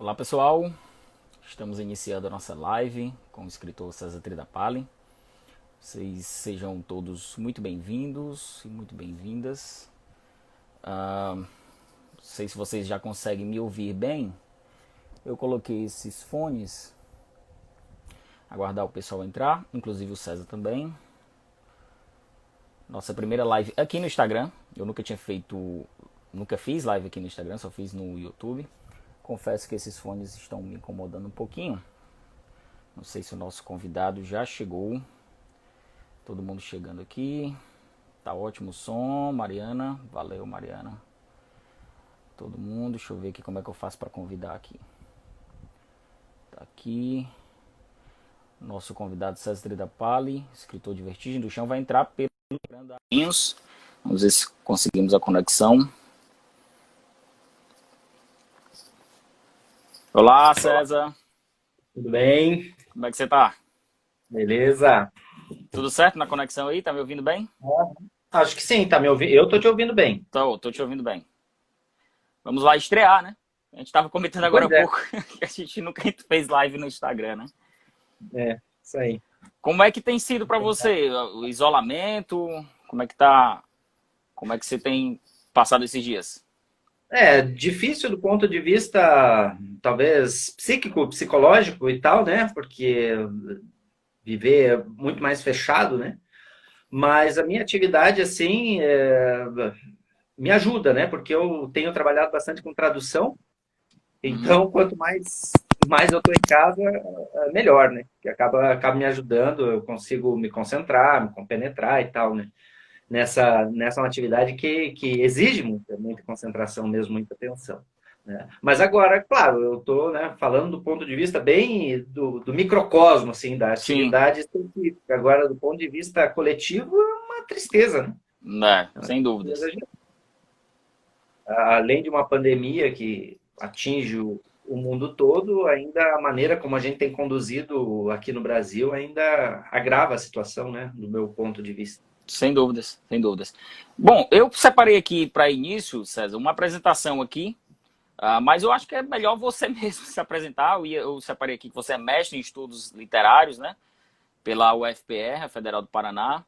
Olá pessoal, estamos iniciando a nossa live com o escritor César Tridapalli. Vocês sejam todos muito bem-vindos e muito bem-vindas. Não sei se vocês já conseguem me ouvir bem. Eu coloquei esses fones, aguardar o pessoal entrar, inclusive o César também. Nossa primeira live aqui no Instagram. Eu nunca fiz live aqui no Instagram, só fiz no YouTube. Confesso que esses fones estão me incomodando um pouquinho. Não sei se o nosso convidado já chegou. Todo mundo chegando aqui. Tá ótimo o som. Mariana, valeu Mariana. Todo mundo, deixa eu ver aqui como é que eu faço para convidar aqui. Tá aqui. Nosso convidado César Tridapalli, escritor de Vertigem do Chão, vai entrar pelo Grandainhos. Vamos ver se conseguimos a conexão. Olá, César. Tudo bem? Como é que você tá? Beleza? Tudo certo na conexão aí? Tá me ouvindo bem? Acho que sim, tá me ouvindo? Eu tô te ouvindo bem. Tô te ouvindo bem. Vamos lá estrear, né? A gente tava comentando agora há pouco que a gente nunca fez live no Instagram, né? É, isso aí. Como é que tem sido para você o isolamento? Como é que você tem passado esses dias? É difícil do ponto de vista, talvez, psíquico, psicológico e tal, né? Porque viver é muito mais fechado, né? Mas a minha atividade, assim, me ajuda, né? Porque eu tenho trabalhado bastante com tradução. Então, quanto mais eu estou em casa, melhor, né? Que acaba me ajudando, eu consigo me concentrar, me compenetrar e tal, né? Nessa uma atividade que exige muita concentração mesmo, muita atenção. Né? Mas agora, claro, eu estou, né, falando do ponto de vista bem do microcosmo, assim, da Sim, atividade específica. Agora, do ponto de vista coletivo, é uma tristeza, né? né? É uma Sem tristeza, dúvidas. além de uma pandemia que atinge o mundo todo, ainda a maneira como a gente tem conduzido aqui no Brasil ainda agrava a situação, né, do meu ponto de vista. Sem dúvidas, sem dúvidas. Bom, eu separei aqui para início, César, uma apresentação aqui, mas eu acho que é melhor você mesmo se apresentar. Eu separei aqui que você é mestre em estudos literários, né? Pela UFPR, a Federal do Paraná.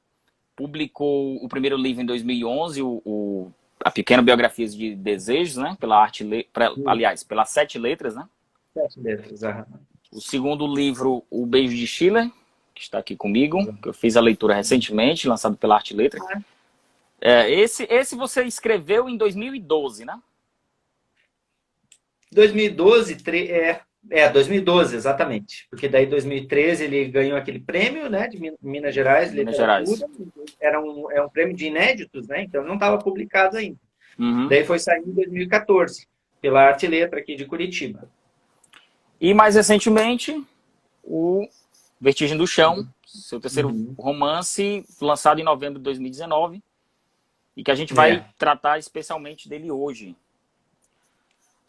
Publicou o primeiro livro em 2011, A Pequena Biografia de Desejos, né? Aliás, pelas Sete Letras, né? 7 letras. O segundo livro, O Beijo de Schiller, que está aqui comigo, que eu fiz a leitura recentemente, lançado pela Arte e Letra. Esse você escreveu em 2012, né? 2012, 2012, exatamente. Porque daí, em 2013, ele ganhou aquele prêmio, né, de Minas Gerais, Minas Gerais. literatura. É um prêmio de inéditos, né, então não estava publicado ainda. Uhum. Daí foi sair em 2014, pela Arte e Letra aqui de Curitiba. E mais recentemente, o Vertigem do Chão, seu terceiro romance, lançado em novembro de 2019, e que a gente vai tratar especialmente dele hoje.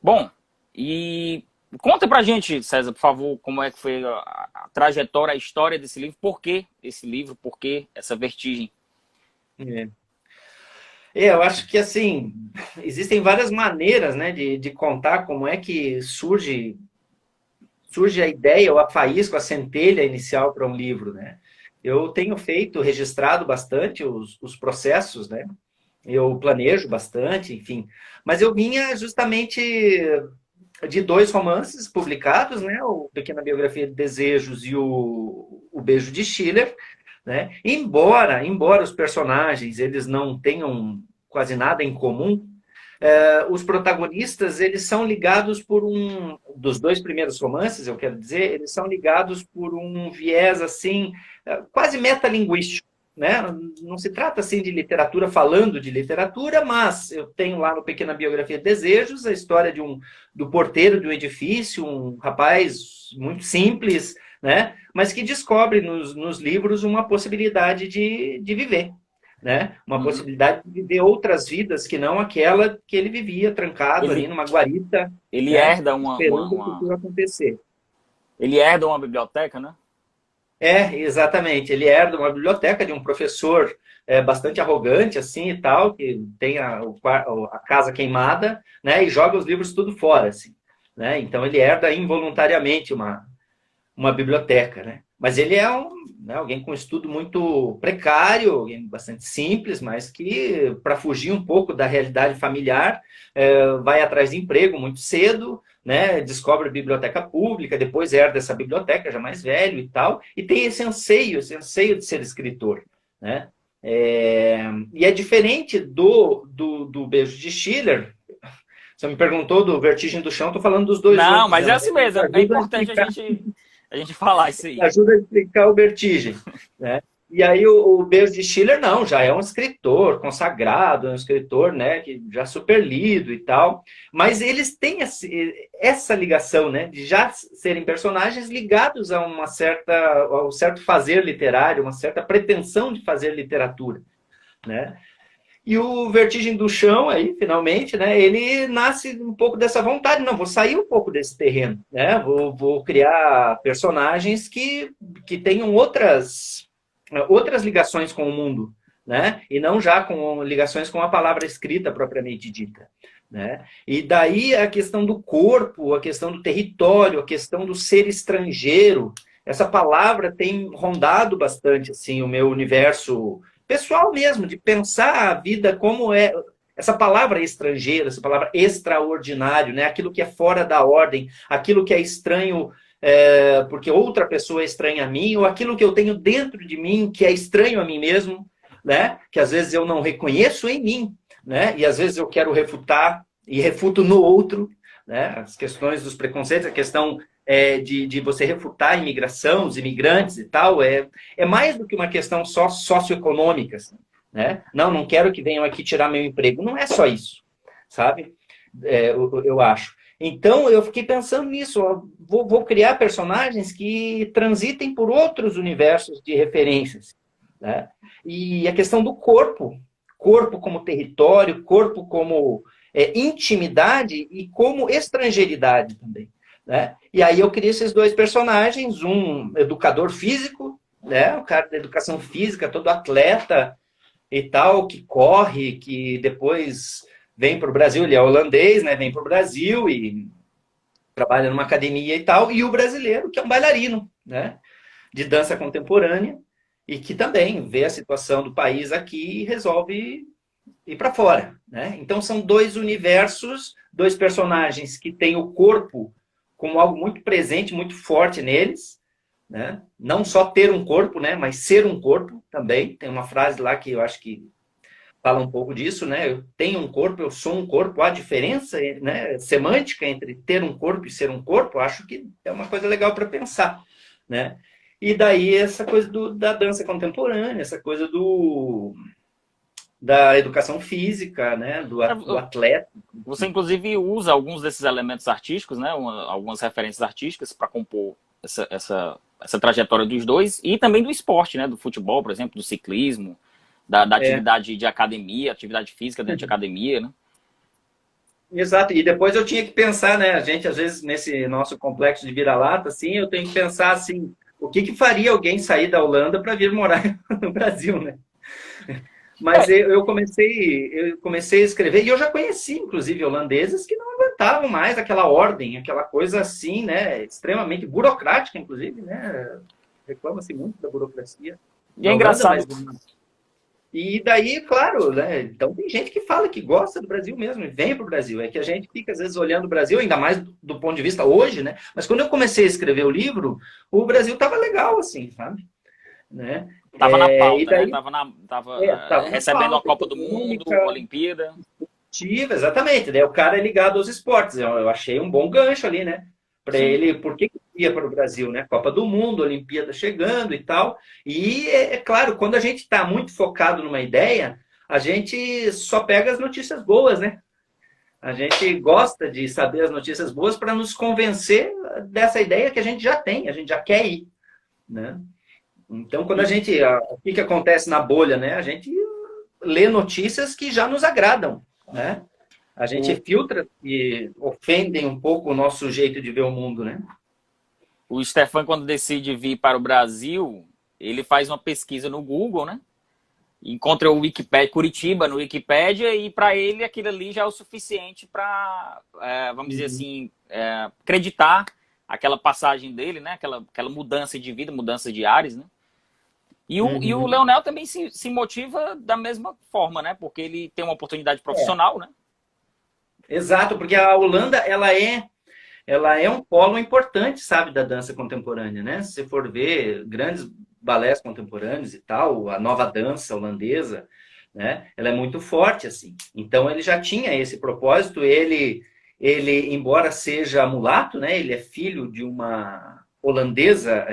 Bom, e conta pra gente, César, por favor, como é que foi a trajetória, a história desse livro, por que esse livro, por que essa vertigem? Eu acho que, assim, existem várias maneiras, né, de contar como é que surge a ideia, ou a faísca, a centelha inicial para um livro, né? Eu tenho registrado bastante os processos, né? Eu planejo bastante, enfim. Mas eu vinha justamente de 2 romances publicados, né? O Pequena Biografia de Desejos e o Beijo de Schiller, né? Embora os personagens eles não tenham quase nada em comum, os protagonistas eles são ligados por dos 2 primeiros romances, eu quero dizer, eles são ligados por um viés assim quase metalinguístico, né? Não se trata assim de literatura falando de literatura, mas eu tenho lá no Pequena Biografia de Desejos a história do porteiro de um edifício, um rapaz muito simples, né? Mas que descobre nos livros uma possibilidade de viver. Né? Uma possibilidade de viver outras vidas que não aquela que ele vivia trancado ali numa guarita, Ele né? herda Esperando o futuro acontecer. Ele herda uma biblioteca, né? Exatamente. Ele herda uma biblioteca de um professor bastante arrogante, assim, e tal, que tem a casa queimada, né? E joga os livros tudo fora, assim. né? Então ele herda involuntariamente uma biblioteca, né? Mas ele é né, alguém com estudo muito precário, alguém bastante simples, mas que, para fugir um pouco da realidade familiar, vai atrás de emprego muito cedo, né? Descobre a biblioteca pública, depois herda essa biblioteca, já mais velho e tal, e tem esse anseio de ser escritor, né? E é diferente do Beijo de Schiller. Você me perguntou do Vertigem do Chão, estou falando dos dois Não, outros, mas né? é Mas assim mesmo. É ajuda a importante explicar a gente falar isso aí. ajuda a explicar o Vertigem, né? E aí o Beijo de Schiller, não, já é um escritor consagrado, é um escritor, né, que já super lido e tal, mas eles têm essa ligação, né, de já serem personagens ligados a um certo fazer literário, uma certa pretensão de fazer literatura, né? E o Vertigem do Chão, aí, finalmente, né, ele nasce um pouco dessa vontade. Não, vou sair um pouco desse terreno, né? Vou criar personagens que tenham outras ligações com o mundo, né? E não já com ligações com a palavra escrita propriamente dita, né? E daí a questão do corpo, a questão do território, a questão do ser estrangeiro. Essa palavra tem rondado bastante, assim, o meu universo pessoal mesmo, de pensar a vida como é essa palavra estrangeira, essa palavra extraordinário, né? Aquilo que é fora da ordem, aquilo que é estranho porque outra pessoa é estranha a mim, ou aquilo que eu tenho dentro de mim que é estranho a mim mesmo, né? Que às vezes eu não reconheço em mim, né? E às vezes eu quero refutar e refuto no outro, né? As questões dos preconceitos, a questão de você refutar a imigração, os imigrantes e tal, é mais do que uma questão só socioeconômica, assim, né? Não quero que venham aqui tirar meu emprego. Não é só isso, sabe? Eu acho. Então, eu fiquei pensando nisso. Ó, vou criar personagens que transitem por outros universos de referências, né? E a questão do corpo. Corpo como território, corpo como intimidade e como estrangeiridade também, né? E aí eu criei esses dois personagens, um educador físico, né? O cara da educação física, todo atleta e tal, que corre, que depois vem para o Brasil, ele é holandês, né? Vem para o Brasil e trabalha numa academia e tal, e o brasileiro, que é um bailarino, né? De dança contemporânea, e que também vê a situação do país aqui e resolve ir para fora, né? Então são dois universos, dois personagens que têm o corpo como algo muito presente, muito forte neles, né? Não só ter um corpo, né? Mas ser um corpo também. Tem uma frase lá que eu acho que fala um pouco disso, né? Eu tenho um corpo, eu sou um corpo. Há diferença, né, semântica entre ter um corpo e ser um corpo. Acho que é uma coisa legal para pensar, né? E daí essa coisa da dança contemporânea, essa coisa da educação física, né? Do atleta. Você, inclusive, usa alguns desses elementos artísticos, né? Algumas referências artísticas para compor essa trajetória dos dois e também do esporte, né? Do futebol, por exemplo, do ciclismo, da atividade de academia, atividade física dentro de academia, né? Exato, e depois eu tinha que pensar, né? A gente, às vezes, nesse nosso complexo de vira-lata, assim, eu tenho que pensar assim, o que faria alguém sair da Holanda para vir morar no Brasil, né? Mas eu comecei a escrever, e eu já conheci, inclusive, holandeses que não aguentavam mais aquela ordem, aquela coisa assim, né? Extremamente burocrática, inclusive, né? Reclama-se muito da burocracia E é na Holanda, engraçado. mas e daí, claro, né? Então tem gente que fala que gosta do Brasil mesmo e vem para o Brasil. É que a gente fica, às vezes, olhando o Brasil, ainda mais do ponto de vista hoje, né? Mas quando eu comecei a escrever o livro, o Brasil estava legal, assim, sabe? Né? Tava na E pauta, né? daí, Tava tava na recebendo a pauta Copa do Mundo, econômica, Olimpíada. exatamente. Daí o cara é ligado aos esportes. Eu achei um bom gancho ali, né? Para Sim. ele, por que ia para o Brasil, né? Copa do Mundo, Olimpíada chegando e tal. E é claro, quando a gente está muito focado numa ideia, a gente só pega as notícias boas, né? A gente gosta de saber as notícias boas para nos convencer dessa ideia que a gente já tem, a gente já quer ir, né? Então, quando a E, gente, o que acontece na bolha, né? A gente lê notícias que já nos agradam, né? A gente o, filtra e ofendem um pouco o nosso jeito de ver o mundo, né? o Stefan, quando decide vir para o Brasil, ele faz uma pesquisa no Google, né? encontra o Wikipedia, Curitiba no Wikipédia, e para ele aquilo ali já é o suficiente para, vamos dizer assim, acreditar aquela passagem dele, né? Aquela mudança de vida, mudança de ares, né? E o Leonel também se motiva da mesma forma, né? Porque ele tem uma oportunidade profissional, né? Exato, porque a Holanda, ela é um polo importante, sabe, da dança contemporânea, né? Se você for ver grandes balés contemporâneos e tal, a nova dança holandesa, né? Ela é muito forte, assim. Então, ele já tinha esse propósito. Ele, embora seja mulato, né? Ele é filho de uma holandesa,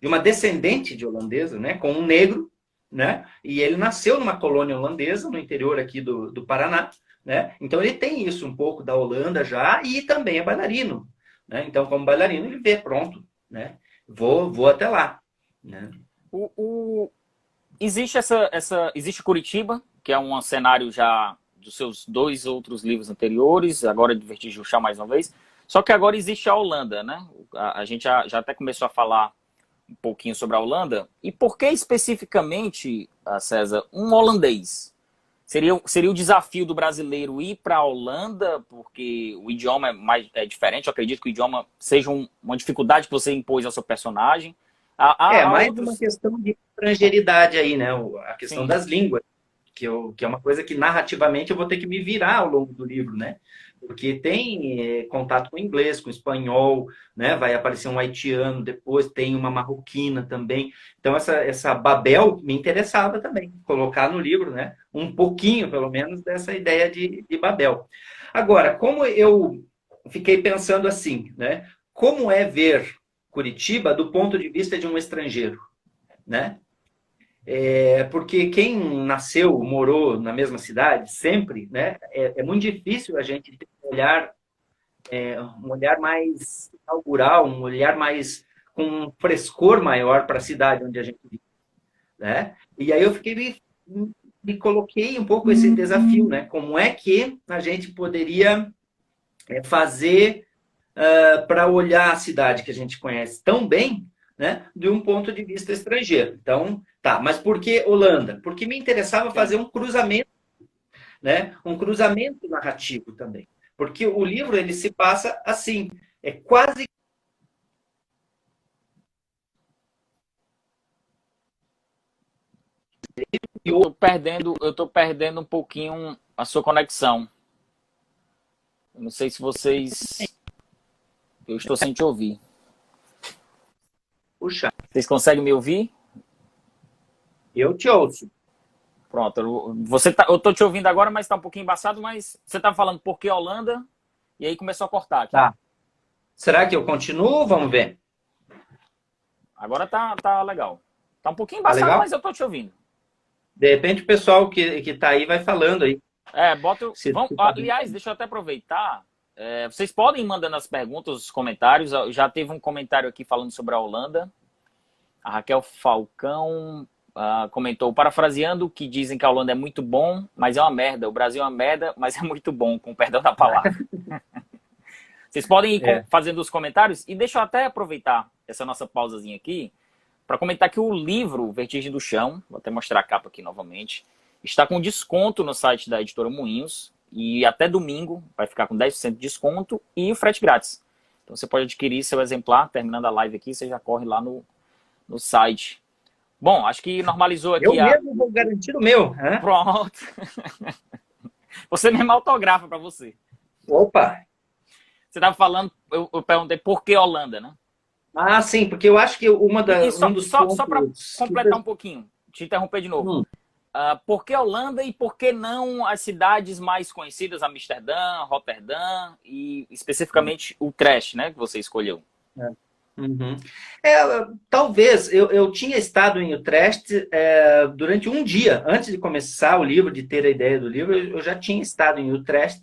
de uma descendente de holandesa, né? Com um negro, né? E ele nasceu numa colônia holandesa, no interior aqui do Paraná, né? Então ele tem isso um pouco da Holanda já, e também é bailarino, né? Então, como bailarino, ele vê, pronto, né? Vou até lá, né? Existe existe Curitiba, que é um cenário já dos seus dois outros livros anteriores, agora de Vertigem do Chão mais uma vez. Só que agora existe a Holanda, né? A gente já até começou a falar um pouquinho sobre a Holanda. E por que especificamente, César, um holandês? Seria o desafio do brasileiro ir para a Holanda, porque o idioma é diferente. Eu acredito que o idioma seja uma dificuldade que você impôs ao seu personagem. É, Há mais outros... uma questão de estrangeiridade aí, né? A questão Sim, das línguas, que é uma coisa que narrativamente eu vou ter que me virar ao longo do livro, né? Porque tem contato com inglês, com espanhol, né? Vai aparecer um haitiano depois, tem uma marroquina também. Então, essa Babel me interessava também, colocar no livro, né? Um pouquinho, pelo menos, dessa ideia de Babel. Agora, como eu fiquei pensando assim, né? Como é ver Curitiba do ponto de vista de um estrangeiro, né? Porque quem nasceu, morou na mesma cidade sempre, né? É muito difícil a gente ter um olhar mais inaugural, um olhar mais com um frescor maior para a cidade onde a gente vive, né? E aí eu fiquei me coloquei um pouco esse desafio, né? Como é que a gente poderia fazer para olhar a cidade que a gente conhece tão bem, né, de um ponto de vista estrangeiro. Então, tá, mas por que Holanda? Porque me interessava sim. fazer um cruzamento, né, um cruzamento narrativo também. Porque o livro ele se passa assim, é quase Eu tô perdendo um pouquinho a sua conexão. Eu não sei se vocês... Eu estou sem te ouvir. puxa, Vocês conseguem me ouvir? eu te ouço. Pronto. Eu tô te ouvindo agora, mas tá um pouquinho embaçado, mas você tá falando por que Holanda? E aí começou a cortar aqui. Tá. Será que eu continuo? Vamos ver. Agora tá legal. Tá um pouquinho Tá embaçado, legal? mas eu tô te ouvindo. De repente o pessoal que tá aí vai falando aí. Se tá bem. Aliás, deixa eu até aproveitar. Vocês podem ir mandando as perguntas, os comentários. Já teve um comentário aqui falando sobre a Holanda. A Raquel Falcão comentou, parafraseando, que dizem que a Holanda é muito bom, mas é uma merda. O Brasil é uma merda, mas é muito bom, com o perdão da palavra. Vocês podem ir É. fazendo os comentários. E deixa eu até aproveitar essa nossa pausazinha aqui para comentar que o livro Vertigem do Chão, vou até mostrar a capa aqui novamente, está com desconto no site da Editora Moinhos, e até domingo vai ficar com 10% de desconto e o frete grátis. Então você pode adquirir seu exemplar, terminando a live aqui, você já corre lá no site. Bom, acho que normalizou Eu aqui mesmo vou garantir o meu. Hã? Pronto. Você mesmo autografa para você. Opa! Você estava falando, eu perguntei por que Holanda, né? Ah, sim, porque eu acho que E um dos só para pontos. completar um pouquinho, te interromper de novo. Hum. Por que Holanda e por que não as cidades mais conhecidas, Amsterdã, Roterdã e especificamente Utrecht, né, que você escolheu? Uhum. Talvez eu tinha estado em Utrecht durante um dia antes de começar o livro, de ter a ideia do livro, eu já tinha estado em Utrecht,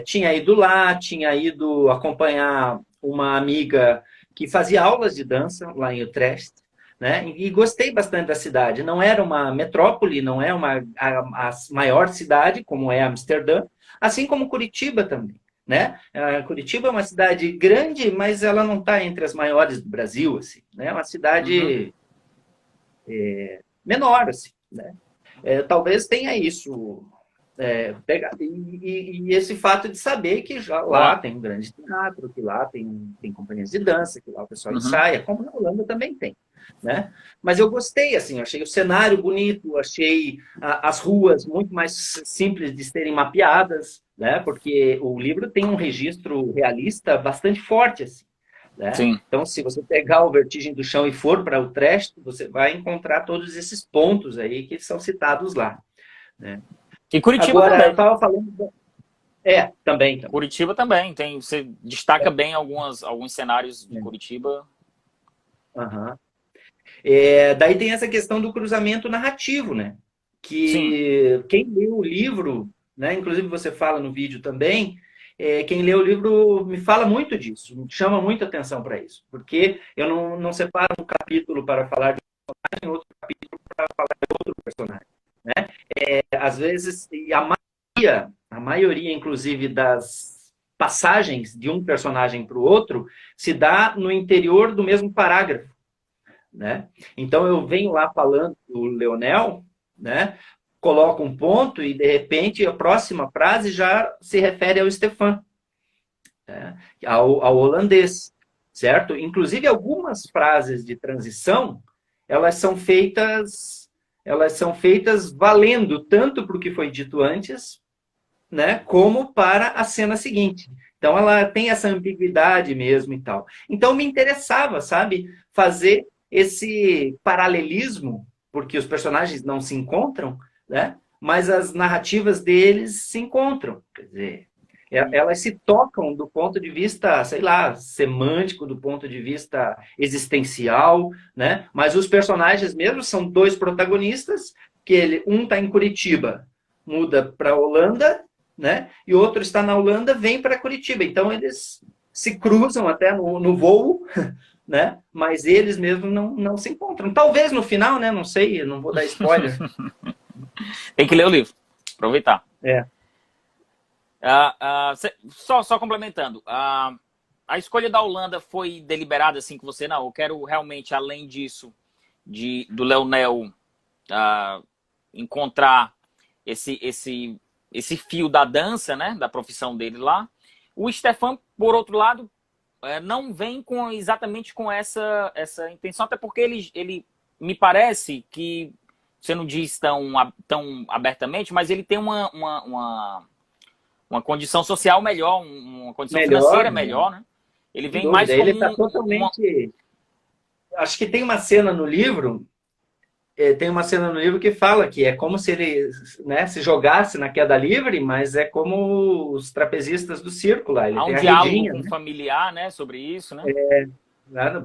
tinha ido lá, tinha ido acompanhar uma amiga que fazia aulas de dança lá em Utrecht, né? E gostei bastante da cidade. Não era uma metrópole, não é a maior cidade como é Amsterdã, assim como Curitiba também. Né? Curitiba é uma cidade grande, mas ela não está entre as maiores do Brasil, assim, né? É uma Uhum. cidade menor, assim, né? Talvez tenha isso. E esse fato de saber que já lá Ó, tem um grande teatro, que lá tem companhias de dança, que lá o pessoal uhum. ensaia, como na Holanda também tem, né? Mas eu gostei, assim, achei o cenário bonito, achei as ruas muito mais simples de serem mapeadas, né? Porque o livro tem um registro realista bastante forte, assim, né? Sim. Então, se você pegar o Vertigem do Chão e for para o Utrecht, você vai encontrar todos esses pontos aí que são citados lá, né? E Curitiba Agora, eu também. estava falando. Também. Curitiba também. Tem, você destaca bem alguns cenários de É. Curitiba. Aham. Daí tem essa questão do cruzamento narrativo, né? Sim. Que quem lê o livro, né? Inclusive você fala no vídeo também, quem lê o livro me fala muito disso, me chama muita atenção para isso, porque eu não separo um capítulo para falar de um personagem, outro capítulo para falar de outro personagem, né? Às vezes, e a maioria, inclusive, das passagens de um personagem para o outro se dá no interior do mesmo parágrafo, né? Então eu venho lá falando do Leonel, né? Coloco um ponto e de repente a próxima frase já se refere ao Stefan, né? ao holandês, certo? Inclusive algumas frases de transição, elas são feitas valendo tanto para o que foi dito antes, né, como para a cena seguinte. Então ela tem essa ambiguidade mesmo e tal. Então me interessava, sabe, fazer esse paralelismo, porque os personagens não se encontram, né? Mas as narrativas deles se encontram. Quer dizer, elas se tocam do ponto de vista, sei lá, semântico, do ponto de vista existencial, né? Mas os personagens mesmo são dois protagonistas, um está em Curitiba, muda para Holanda, né? E outro está na Holanda, vem para Curitiba. Então eles se cruzam até no voo, né? Mas eles mesmos não se encontram. Talvez no final, né? Não sei, não vou dar spoiler. Tem que ler o livro. Aproveitar. É. Só complementando. A escolha da Holanda foi deliberada assim que você, não, eu quero realmente, além disso, do Leonel encontrar esse fio da dança, né, da profissão dele lá. O Stefan, por outro lado, não vem exatamente com essa intenção, até porque ele me parece que, você não diz tão abertamente, mas ele tem uma condição social melhor, uma condição financeira Melhor, né? melhor, né? Ele Sem vem mais dúvida. Ele está como totalmente. Acho que tem uma cena no livro. Tem uma cena no livro que fala que é como se ele, né, se jogasse na queda livre, mas é como os trapezistas do circo lá. Ele há um tem a diálogo redinha, com o né? familiar, né, sobre isso, né?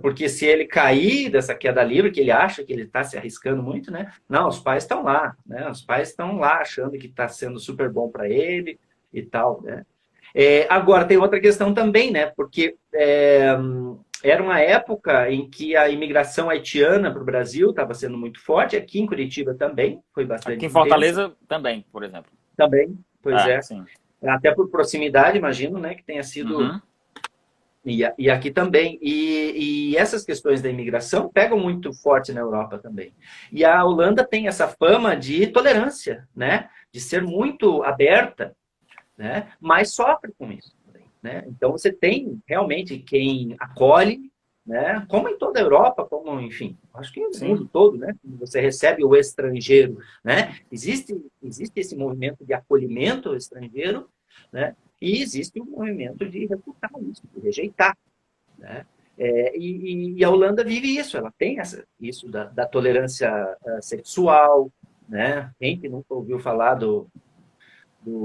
Porque se ele cair dessa queda livre, que ele acha que ele está se arriscando muito, né? Não, os pais estão lá, né? Os pais estão lá achando que está sendo super bom para ele e tal, né? Agora, tem outra questão também, né? Porque era uma época em que a imigração haitiana para o Brasil estava sendo muito forte, aqui em Curitiba também, foi Aqui em bastante intensa. Fortaleza também, por exemplo. Também, pois é. Sim. Até por proximidade, imagino, né? Que tenha sido. Uhum. E aqui também. E essas questões da imigração pegam muito forte na Europa também. E a Holanda tem essa fama de tolerância, né? De ser muito aberta, né? Mas sofre com isso, né? Então você tem realmente quem acolhe, né? Como em toda a Europa, como, enfim, acho que no Sim. mundo todo, né? Você recebe o estrangeiro, né? Existe esse movimento de acolhimento ao estrangeiro, né? E existe o movimento de refutar isso, de rejeitar, né? E a Holanda vive isso, ela tem isso da tolerância sexual, né? Quem que nunca ouviu falar do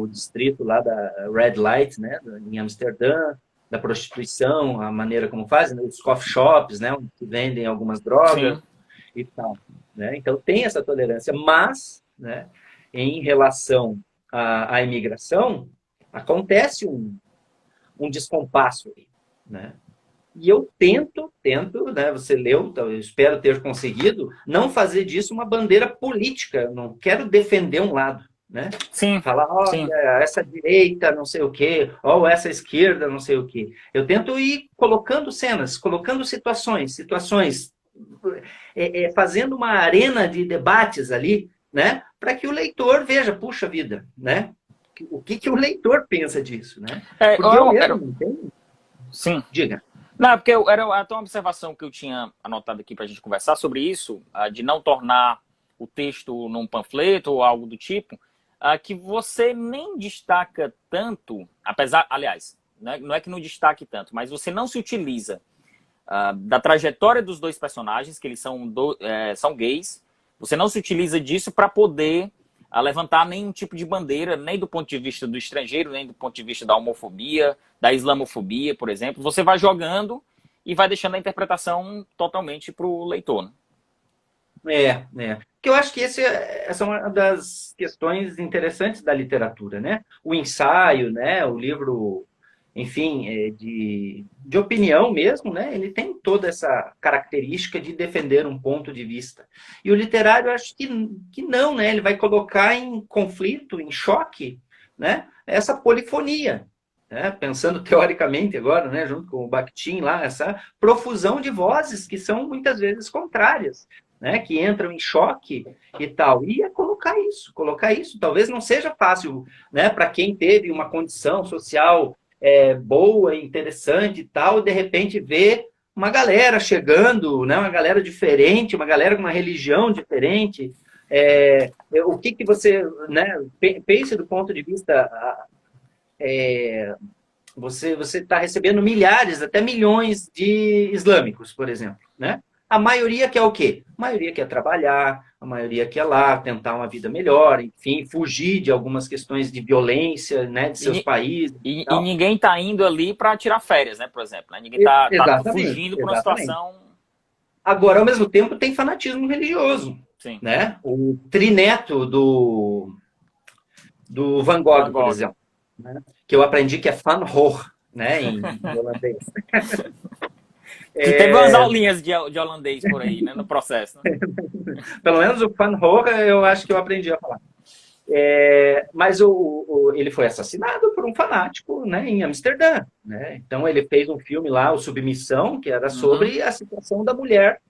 distrito lá da Red Light, né, em Amsterdã, da prostituição, a maneira como fazem, né, os coffee shops, né, onde vendem algumas drogas Sim. e tal, né? Então tem essa tolerância, mas, né, em relação à imigração, acontece um descompasso aí, né? E eu tento, né, você leu, então eu espero ter conseguido, não fazer disso uma bandeira política, eu não quero defender um lado, né? Sim. Falar, Sim. olha, essa direita, não sei o quê, ou essa esquerda, não sei o quê. Eu tento ir colocando cenas, colocando situações fazendo uma arena de debates ali, né? Para que o leitor veja, puxa vida, né? O que o leitor pensa disso, né? Porque eu mesmo não tenho. Sim. Diga. Não, porque era até uma observação que eu tinha anotado aqui para a gente conversar sobre isso, de não tornar o texto num panfleto ou algo do tipo, que você nem destaca tanto, apesar, aliás, não é que não destaque tanto, mas você não se utiliza da trajetória dos dois personagens, que eles são gays, você não se utiliza disso para poder levantar nenhum tipo de bandeira, nem do ponto de vista do estrangeiro, nem do ponto de vista da homofobia, da islamofobia, por exemplo. Você vai jogando e vai deixando a interpretação totalmente para o leitor. Né? Porque eu acho que essa é uma das questões interessantes da literatura, né? O ensaio, né? O livro, enfim, de opinião mesmo, né? Ele tem toda essa característica de defender um ponto de vista. E o literário, eu acho que não, né? Ele vai colocar em conflito, em choque, né? Essa polifonia, né? Pensando teoricamente agora, né? Junto com o Bakhtin lá, essa profusão de vozes que são muitas vezes contrárias. Né, que entram em choque e tal. E é colocar isso. Talvez não seja fácil, né, para quem teve uma condição social boa, interessante e tal, de repente ver uma galera chegando, né, uma galera diferente, uma galera com uma religião diferente. O que você, né, pense do ponto de vista... Você está recebendo milhares, até milhões de islâmicos, por exemplo, né? A maioria quer o quê? A maioria quer trabalhar, a maioria quer lá tentar uma vida melhor, enfim, fugir de algumas questões de violência, né, de seus países. E ninguém está indo ali para tirar férias, né, por exemplo. Né? Ninguém está fugindo para uma situação... Agora, ao mesmo tempo, tem fanatismo religioso. Sim. Né? O trineto do Van Gogh, por exemplo, né? Que eu aprendi que é Van Gogh, né, em holandês. Teve umas aulinhas de holandês por aí, né, no processo. Né? Pelo menos o Van Gogh eu acho que eu aprendi a falar. Mas ele foi assassinado por um fanático, né, em Amsterdã. Né? Então ele fez um filme lá, o Submissão, que era sobre a situação da mulher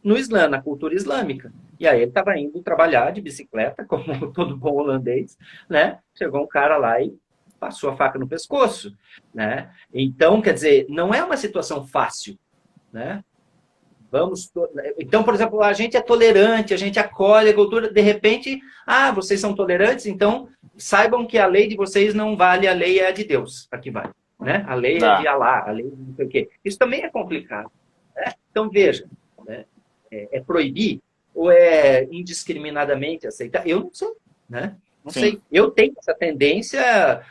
no Islã, na cultura islâmica. E aí ele estava indo trabalhar de bicicleta, como todo bom holandês, né? Chegou um cara lá e passou a faca no pescoço, né? Então, quer dizer, não é uma situação fácil, né? Então, por exemplo, a gente é tolerante, a gente acolhe a cultura, de repente, vocês são tolerantes, então saibam que a lei de vocês não vale, a lei é a de Deus, aqui vai, né? A lei é de Alá, a lei de não sei o quê. Isso também é complicado, né? Então, veja, né? É proibir ou é indiscriminadamente aceitar? Eu não sei, né? Não sei. Eu tenho essa tendência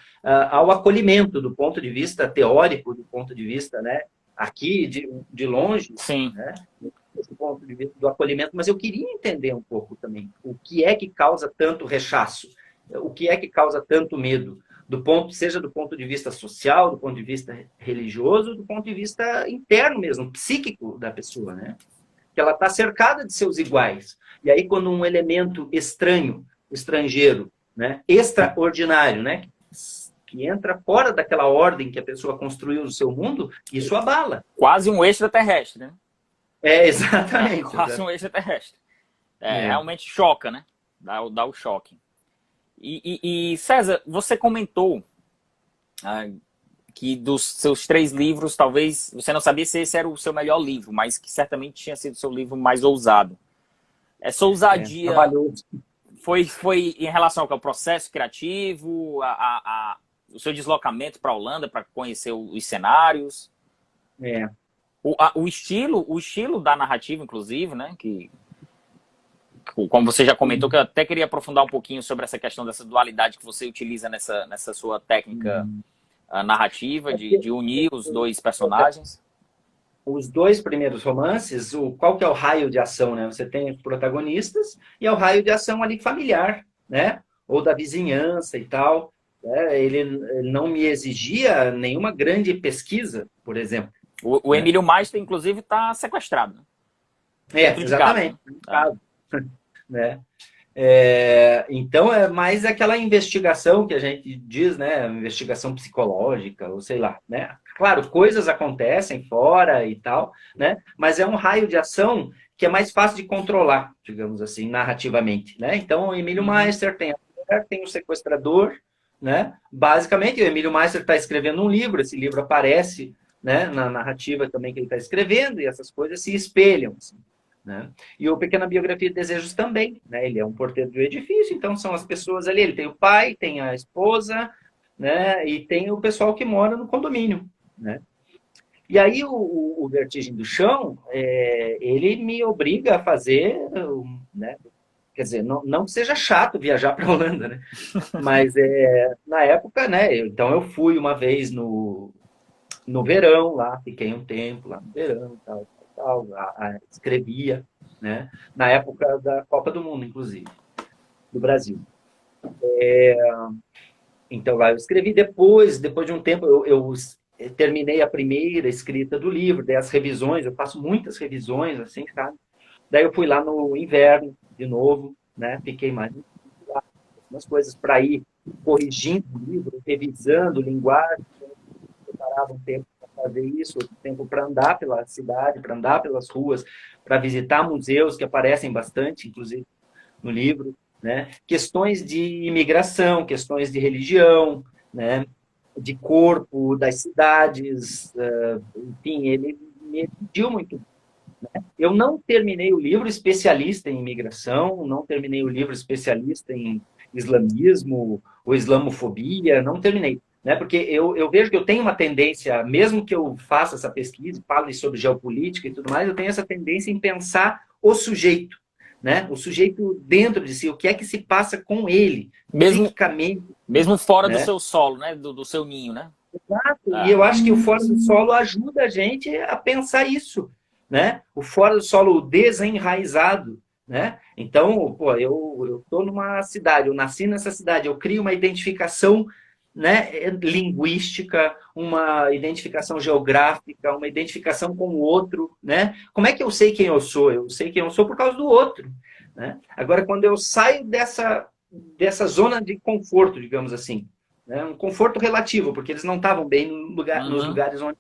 ao acolhimento do ponto de vista teórico, do ponto de vista, né, aqui de longe, né, do ponto de vista do acolhimento, mas eu queria entender um pouco também o que é que causa tanto rechaço, o que é que causa tanto medo, seja do ponto de vista social, do ponto de vista religioso, do ponto de vista interno mesmo, psíquico da pessoa, né? Que ela está cercada de seus iguais. E aí, quando um elemento estranho, estrangeiro, né, extraordinário, né, que entra fora daquela ordem que a pessoa construiu no seu mundo, isso abala. Quase um extraterrestre, né? Exatamente. Quase um extraterrestre. Realmente choca, né? Dá o choque. E César, você comentou que dos seus 3 livros, talvez você não sabia se esse era o seu melhor livro, mas que certamente tinha sido o seu livro mais ousado. Essa ousadia foi em relação ao processo criativo, o seu deslocamento para a Holanda para conhecer os cenários? O estilo da narrativa, inclusive, né? Que, como você já comentou, que eu até queria aprofundar um pouquinho sobre essa questão dessa dualidade que você utiliza nessa sua técnica narrativa, de unir os dois personagens. Os 2 primeiros romances, qual que é o raio de ação, né? Você tem os protagonistas e é o raio de ação ali familiar, né? Ou da vizinhança e tal. Ele não me exigia nenhuma grande pesquisa, por exemplo. O Emílio Meister, inclusive, está sequestrado. Exatamente. Casa, né? Então, é mais aquela investigação que a gente diz, né? Investigação psicológica, ou sei lá, né? Claro, coisas acontecem fora e tal, né? Mas é um raio de ação que é mais fácil de controlar, digamos assim, narrativamente, né? Então, o Emílio Meister tem a mulher, tem o sequestrador, né? Basicamente, o Emílio Meister está escrevendo um livro, esse livro aparece, né, na narrativa também que ele está escrevendo, e essas coisas se espelham, assim, né? E o Pequena Biografia de Desejos também, né? Ele é um porteiro do edifício, então são as pessoas ali, ele tem o pai, tem a esposa, né? E tem o pessoal que mora no condomínio, né? E aí o Vertigem do Chão, ele me obriga a fazer, né? Quer dizer, não que seja chato viajar para a Holanda, né? Mas na época, né? Então eu fui uma vez no verão lá, fiquei um tempo lá no verão, tal, escrevia, né? Na época da Copa do Mundo, inclusive, do Brasil. Então lá eu escrevi depois de um tempo, eu terminei a primeira escrita do livro, dei as revisões, eu faço muitas revisões, assim, sabe? Daí eu fui lá no inverno, de novo, né? Fiquei mais umas coisas para ir corrigindo o livro, revisando linguagem, preparava um tempo para fazer isso, outro tempo para andar pela cidade, para andar pelas ruas, para visitar museus que aparecem bastante, inclusive, no livro, né? Questões de imigração, questões de religião, né? De corpo, das cidades, enfim, ele me pediu muito. Eu não terminei o livro especialista em imigração, não terminei o livro especialista em islamismo ou islamofobia, não terminei. Né? Porque eu vejo que eu tenho uma tendência, mesmo que eu faça essa pesquisa, fale sobre geopolítica e tudo mais, eu tenho essa tendência em pensar o sujeito, né? O sujeito dentro de si, o que é que se passa com ele, psiquicamente. Mesmo fora do Né? seu solo, né? Do seu ninho, né? Exato. E eu acho que o Fora do Solo ajuda a gente a pensar isso, né? O Fora do Solo desenraizado, né? Então, pô, eu estou numa cidade, eu nasci nessa cidade, eu crio uma identificação, né, linguística, uma identificação geográfica, uma identificação com o outro, né? Como é que eu sei quem eu sou? Eu sei quem eu sou por causa do outro, né? Agora, quando eu saio dessa zona de conforto, digamos assim, né? Um conforto relativo, porque eles não estavam bem nos lugares onde...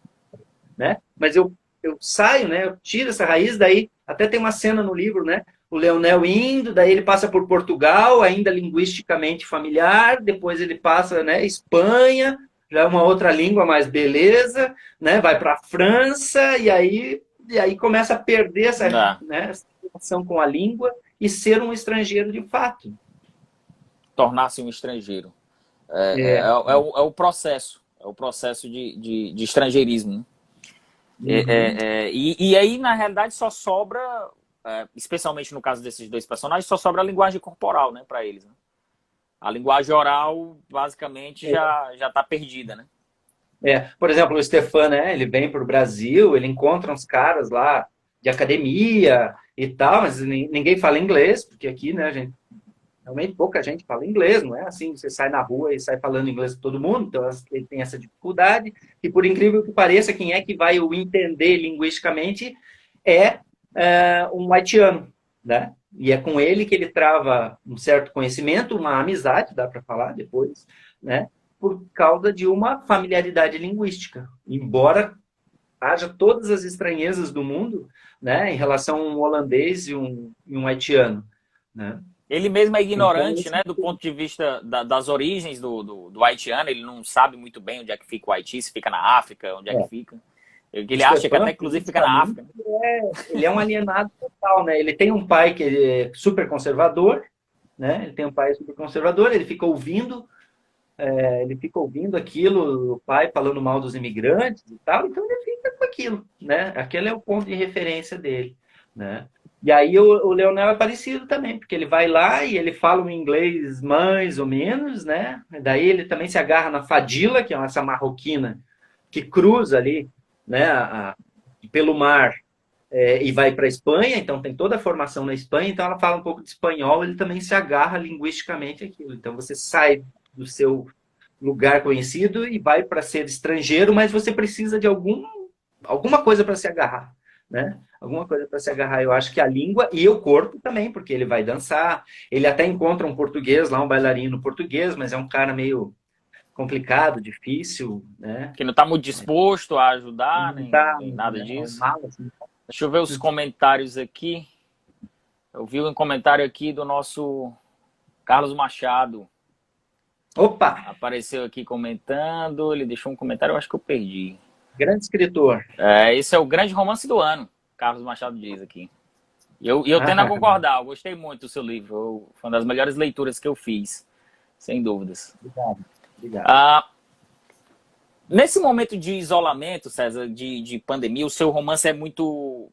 Né? Mas eu saio, né? Eu tiro essa raiz, daí até tem uma cena no livro, né? O Leonel indo, daí ele passa por Portugal, ainda linguisticamente familiar, depois ele passa, né, Espanha, já é uma outra língua, mas beleza, né? Vai para a França, e aí começa a perder né, essa relação com a língua e ser um estrangeiro de fato. Tornar-se um estrangeiro. É o processo. É o processo de estrangeirismo. Né? E aí, na realidade, só sobra, especialmente no caso desses dois personagens, só sobra a linguagem corporal, né, para eles. Né? A linguagem oral, basicamente, já está perdida, né? Por exemplo, o Stefan, né, ele vem para o Brasil, ele encontra uns caras lá de academia e tal, mas ninguém fala inglês, porque aqui, né, realmente pouca gente fala inglês, não é assim, você sai na rua e sai falando inglês com todo mundo, então ele tem essa dificuldade, e por incrível que pareça, quem é que vai o entender linguisticamente um haitiano, né? E é com ele que ele trava um certo conhecimento, uma amizade, dá para falar depois, né? Por causa de uma familiaridade linguística. Embora haja todas as estranhezas do mundo, né, em relação a um holandês e um haitiano, né? Ele mesmo é ignorante, então, né, do ponto de vista das origens do haitiano, ele não sabe muito bem onde é que fica o Haiti, se fica na África, onde é que fica. Ele acha que até, inclusive, fica na África. Ele é um alienado total, né? Ele tem um pai que é super conservador, né? Ele tem um pai super conservador, ele fica ouvindo aquilo, o pai falando mal dos imigrantes e tal, então ele fica com aquilo, né? Aquele é o ponto de referência dele, né? E aí o Leonel é parecido também, porque ele vai lá e ele fala um inglês mais ou menos, né? Daí ele também se agarra na Fadila, que é essa marroquina que cruza ali, né, pelo mar e vai para a Espanha, então tem toda a formação na Espanha, então ela fala um pouco de espanhol, ele também se agarra linguisticamente àquilo. Então você sai do seu lugar conhecido e vai para ser estrangeiro, mas você precisa de alguma coisa para se agarrar, né? Alguma coisa para se agarrar. Eu acho que a língua e o corpo também, porque ele vai dançar. Ele até encontra um português lá, um bailarino português, mas é um cara meio complicado, difícil, né? Que não está muito disposto a ajudar, nem nada disso. Mal, assim. Deixa eu ver os comentários aqui. Eu vi um comentário aqui do nosso Carlos Machado. Opa! Apareceu aqui comentando. Ele deixou um comentário, eu acho que eu perdi. Grande escritor. Esse é o grande romance do ano, Carlos Machado diz aqui. E eu tendo a concordar, eu gostei muito do seu livro. Foi uma das melhores leituras que eu fiz, sem dúvidas. Obrigado. Nesse momento de isolamento, César, de pandemia, o seu romance é muito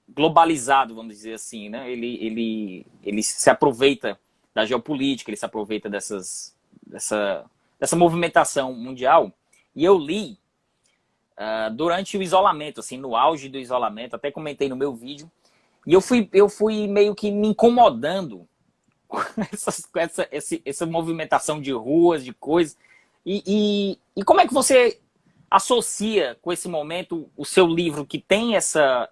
globalizado, vamos dizer assim, né? Ele se aproveita da geopolítica, ele se aproveita dessa movimentação mundial. E eu li durante o isolamento, assim, no auge do isolamento, até comentei no meu vídeo, e eu fui meio que me incomodando com essa movimentação de ruas, de coisas. E como é que você associa com esse momento o seu livro que tem essa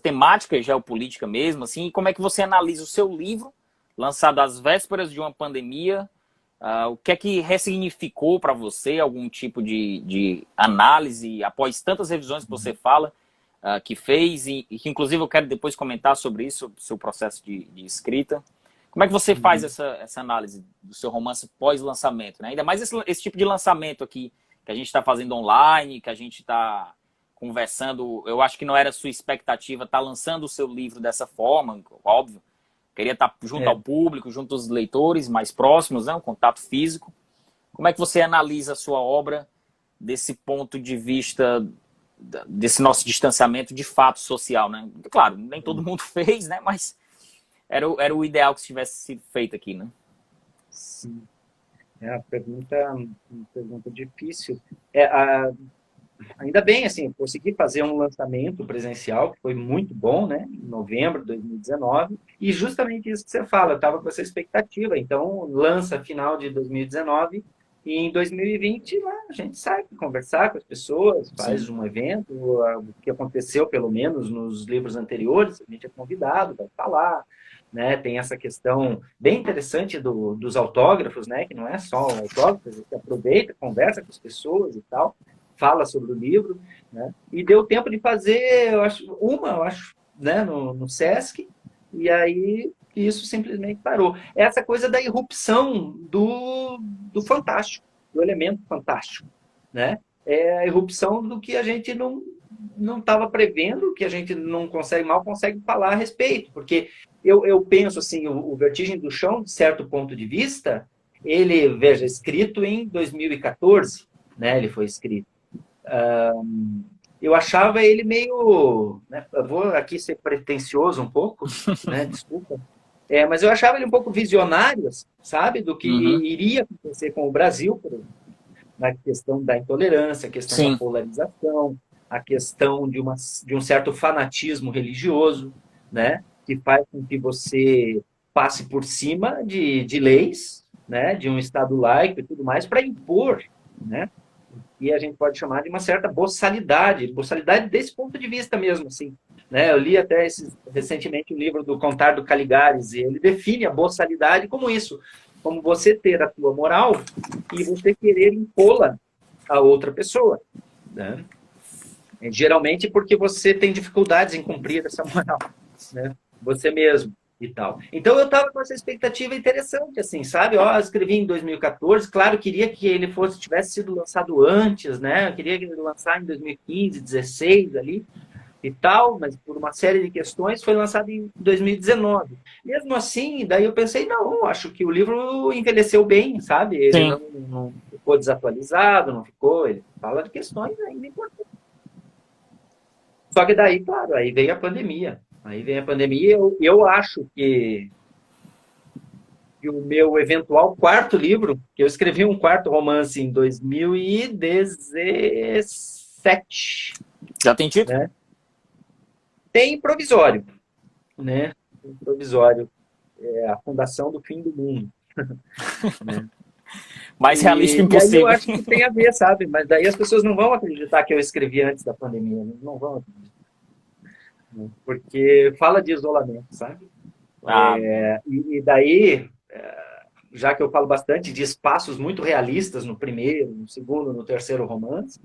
temática geopolítica mesmo, assim, e como é que você analisa o seu livro, lançado às vésperas de uma pandemia, o que é que ressignificou para você, algum tipo de análise, após tantas revisões que você fala, que fez, e que inclusive eu quero depois comentar sobre isso, sobre o seu processo de escrita. Como é que você faz essa análise do seu romance pós-lançamento, né? Ainda mais esse tipo de lançamento aqui, que a gente está fazendo online, que a gente está conversando. Eu acho que não era a sua expectativa estar lançando o seu livro dessa forma, óbvio. Queria estar junto ao público, junto aos leitores mais próximos, né? Um contato físico. Como é que você analisa a sua obra desse ponto de vista, desse nosso distanciamento de fato social, né? Claro, nem todo mundo fez, né? Mas era o ideal que tivesse sido feito aqui, né? Sim. É uma pergunta difícil. Ainda bem, assim, consegui fazer um lançamento presencial, que foi muito bom, né? Em novembro de 2019. E justamente isso que você fala, eu estava com essa expectativa. Então, lança final de 2019 e em 2020 lá, a gente sai para conversar com as pessoas, faz um evento, o que aconteceu, pelo menos, nos livros anteriores, a gente é convidado para falar. Né, tem essa questão bem interessante dos autógrafos, né, que não é só o autógrafo, a gente aproveita, conversa com as pessoas e tal, fala sobre o livro, né, e deu tempo de fazer, eu acho, né, no Sesc, e aí isso simplesmente parou. Essa coisa da irrupção do fantástico, do elemento fantástico, né, é a irrupção do que a gente não estava prevendo, que a gente mal consegue falar a respeito, porque eu penso assim, o Vertigem do Chão, de certo ponto de vista, ele, veja, escrito em 2014, né, ele foi escrito. Eu achava ele meio, né, eu vou aqui ser pretensioso um pouco, né, desculpa, mas eu achava ele um pouco visionário, sabe, do que iria acontecer com o Brasil, por exemplo, na questão da intolerância, a questão da polarização, a questão de um certo fanatismo religioso, né, que faz com que você passe por cima de leis, né, de um Estado laico e tudo mais, para impor, né, e a gente pode chamar de uma certa boçalidade desse ponto de vista mesmo, assim. Né, eu li até recentemente um livro do Contar do Caligares, e ele define a boçalidade como isso, como você ter a tua moral e você querer impô-la a outra pessoa, né? Geralmente porque você tem dificuldades em cumprir essa moral, né? Você mesmo e tal. Então eu estava com essa expectativa interessante, assim, sabe? Ó, eu escrevi em 2014, claro, queria que ele tivesse sido lançado antes, né? Eu queria que ele lançasse em 2015, 16 ali e tal, mas por uma série de questões foi lançado em 2019. Mesmo assim, daí eu pensei, não, acho que o livro envelheceu bem, sabe? Ele não ficou desatualizado, não ficou, ele fala de questões ainda importantes. Só que daí, claro, aí veio a pandemia. Eu acho que o meu eventual quarto livro, que eu escrevi um quarto romance em 2017. Já tem título? Né? Tem provisório, né? Tem provisório. É a Fundação do Fim do Mundo. Né? Mais realista impossível. E aí eu acho que tem a ver, sabe? Mas daí as pessoas não vão acreditar que eu escrevi antes da pandemia. Não vão acreditar. Porque fala de isolamento, sabe? E daí, já que eu falo bastante de espaços muito realistas no primeiro, no segundo, no terceiro romance,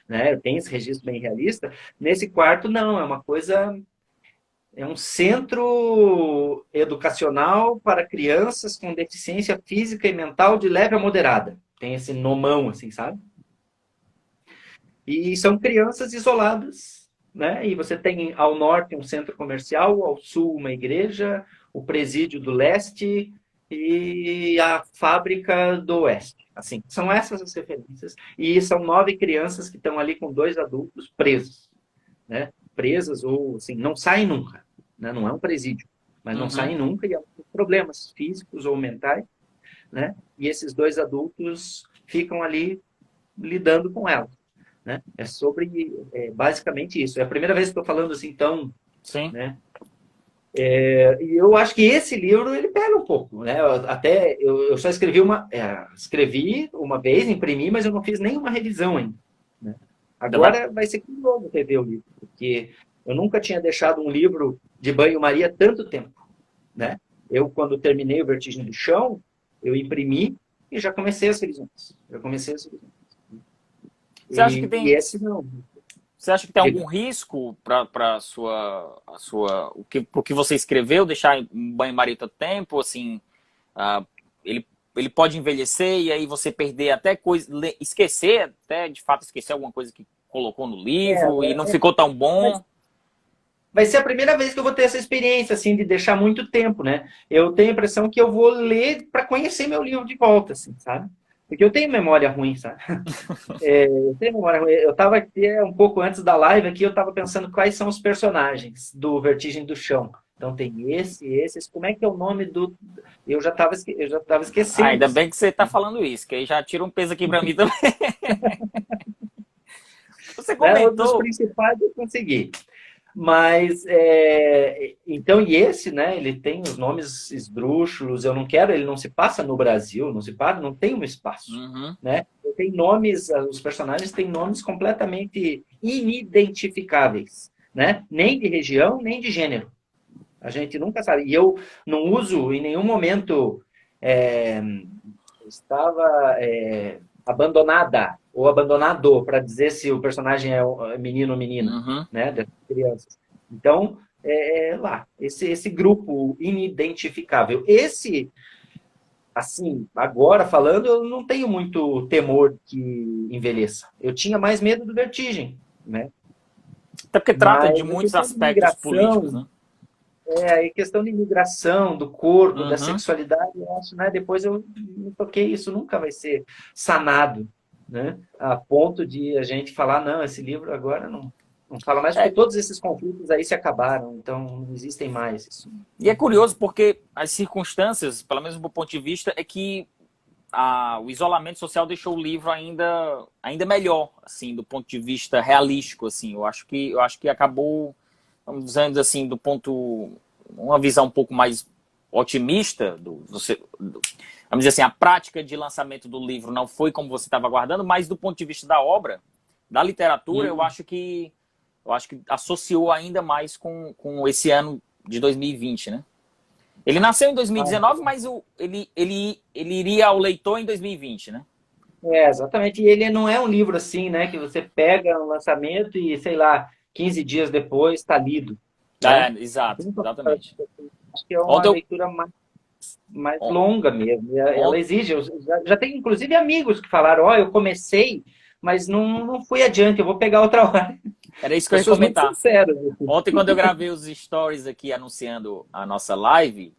né? Eu tenho esse registro bem realista. Nesse quarto, não, é uma coisa, é um centro educacional para crianças com deficiência física e mental de leve a moderada. Tem esse nomão, assim, sabe? E são crianças isoladas, né? E você tem ao norte um centro comercial, ao sul uma igreja, o presídio do leste e a fábrica do oeste. Assim, são essas as referências. E são 9 crianças que estão ali com 2 adultos presos, né? Presas ou assim, não saem nunca, né? Não é um presídio, mas não Uhum. saem nunca e há problemas físicos ou mentais, né? E esses 2 adultos ficam ali lidando com elas. Né? É sobre basicamente isso. É a primeira vez que estou falando assim tão, Sim. né? E eu acho que esse livro ele pega um pouco, né? Até eu só escrevi uma vez, imprimi, mas eu não fiz nenhuma revisão ainda. Né? Ainda vai. Agora vai ser curioso rever o livro, porque eu nunca tinha deixado um livro de banho-maria tanto tempo, né? Eu quando terminei o Vertigem do Chão, eu imprimi e já comecei as revisões. Já comecei as revisões. Você acha que E tem, esse não. você acha que tem Diga. algum risco para o que você escreveu, deixar em banho-maria tanto tempo, assim, ah, ele, ele pode envelhecer e aí você perder até coisa, esquecer, até de fato esquecer alguma coisa que colocou no livro e não ficou tão bom? Vai ser a primeira vez que eu vou ter essa experiência, assim, de deixar muito tempo, né? Eu tenho a impressão que eu vou ler para conhecer meu livro de volta, assim, sabe? Porque eu tenho memória ruim, sabe? Eu tenho memória ruim. Eu estava aqui um pouco antes da live aqui, eu estava pensando quais são os personagens do Vertigem do Chão. Então tem esse. Como é que é o nome do? Eu já tava Ah, esquecendo, ainda assim. bem que você está falando isso, que aí já tira um peso aqui para mim também. Você Né? Um dos comentou. principais eu consegui. Mas, então, e esse, né, ele tem os nomes esdrúxulos, eu não quero, ele não se passa no Brasil, não tem um espaço, Uhum. né? Tem nomes, os personagens têm nomes completamente inidentificáveis, né? Nem de região, nem de gênero. A gente nunca sabe. E eu não uso em nenhum momento é, estava abandonada ou abandonado para dizer se o personagem é menino ou menina, Uhum. né, das crianças. Então, lá, esse grupo inidentificável. Esse, assim, agora falando, eu não tenho muito temor que envelheça. Eu tinha mais medo do Vertigem, né? Até porque trata de Mas a muitos questão de aspectos políticos, migração, né? a questão de imigração, do corpo, da Uhum. sexualidade, eu acho, né? Depois eu me toquei, isso nunca vai ser sanado, né? A ponto de a gente falar, não, esse livro agora não fala mais, porque É, todos esses conflitos aí se acabaram, então não existem mais. Isso. e é curioso porque as circunstâncias, pelo menos do meu ponto de vista, é que o isolamento social deixou o livro ainda melhor, assim, do ponto de vista realístico, assim. Eu acho que acabou, vamos dizer assim, uma visão um pouco mais otimista vamos dizer assim, a prática de lançamento do livro não foi como você estava aguardando, mas do ponto de vista da obra, da literatura, eu Hum. acho que associou ainda mais com esse ano de 2020, né? Ele nasceu em Ah, 2019, mas ele iria ao leitor em 2020, né? exatamente. E ele não é um livro assim, né? Que você pega um lançamento e, sei lá, 15 dias depois está lido, É, né? exato, exatamente. Acho que é uma Ontem eu, leitura mais on- longa mesmo. Ela on- exige. Eu já tenho, inclusive, amigos que falaram: Ó, eu comecei, mas não fui adiante, eu vou pegar outra hora. Era isso que eu ia Pessoas muito comentar. sinceras. Assim. Ontem, quando eu gravei os stories aqui anunciando a nossa live,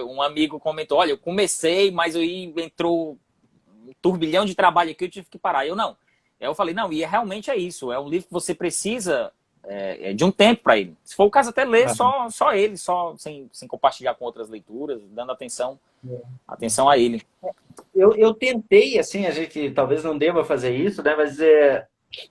um amigo comentou: Olha, eu comecei, mas aí entrou um turbilhão de trabalho aqui, eu tive que parar. Eu não. Aí eu falei: Não, e realmente é isso. É um livro que você precisa de um tempo para ele. Se for o caso, até ler só ele, só sem compartilhar com outras leituras, dando atenção a ele. Eu tentei, assim, a gente talvez não deva fazer isso, né? Mas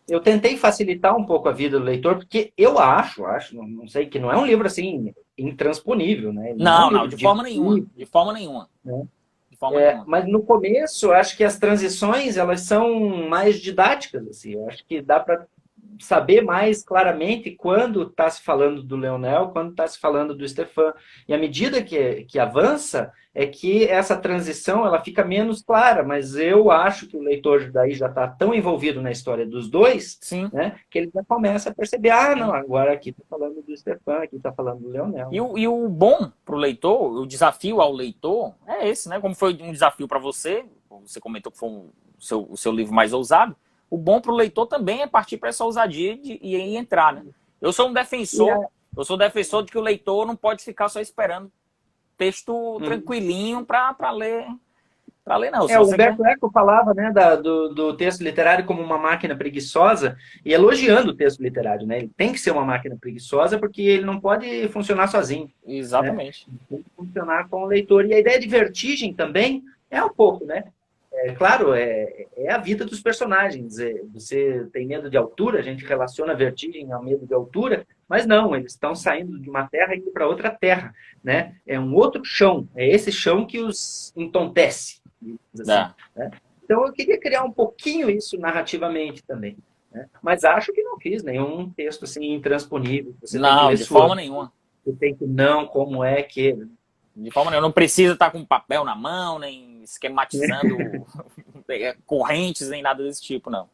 eu tentei facilitar um pouco a vida do leitor, porque eu acho, não sei, que não é um livro assim intransponível, né? Ele não é um Não, não, livro de forma nenhuma. difícil, De forma nenhuma. né? De forma nenhuma. Mas no começo, eu acho que as transições elas são mais didáticas, assim. Eu acho que dá para saber mais claramente quando está se falando do Leonel, quando está se falando do Stefan. E à medida que avança, é que essa transição ela fica menos clara, mas eu acho que o leitor daí já está tão envolvido na história dos dois, Sim. né, que ele já começa a perceber, não, agora aqui está falando do Stefan, aqui está falando do Leonel. E o bom para o leitor, o desafio ao leitor é esse, né? Como foi um desafio para você, você comentou que foi o seu livro mais ousado, o bom para o leitor também é partir para essa ousadia e entrar, né? Eu sou um defensor, de que o leitor não pode ficar só esperando texto tranquilinho para ler, não. O Humberto Eco falava, né, do texto literário como uma máquina preguiçosa e elogiando o texto literário, né? Ele tem que ser uma máquina preguiçosa porque ele não pode funcionar sozinho. Exatamente. Né? Tem que funcionar com o leitor. E a ideia de vertigem também é um pouco, né? Claro, é a vida dos personagens. Você tem medo de altura, a gente relaciona a vertigem ao medo de altura, mas não, eles estão saindo de uma terra e indo para outra terra, né? É um outro chão, é esse chão que os entontece. Assim, né? Então eu queria criar um pouquinho isso narrativamente também, né? Mas acho que não fiz nenhum texto assim intransponível. Você não, de forma nenhuma. Você tem que como é que... De forma nenhuma, não precisa estar com papel na mão, nem esquematizando correntes, nem nada desse tipo, não.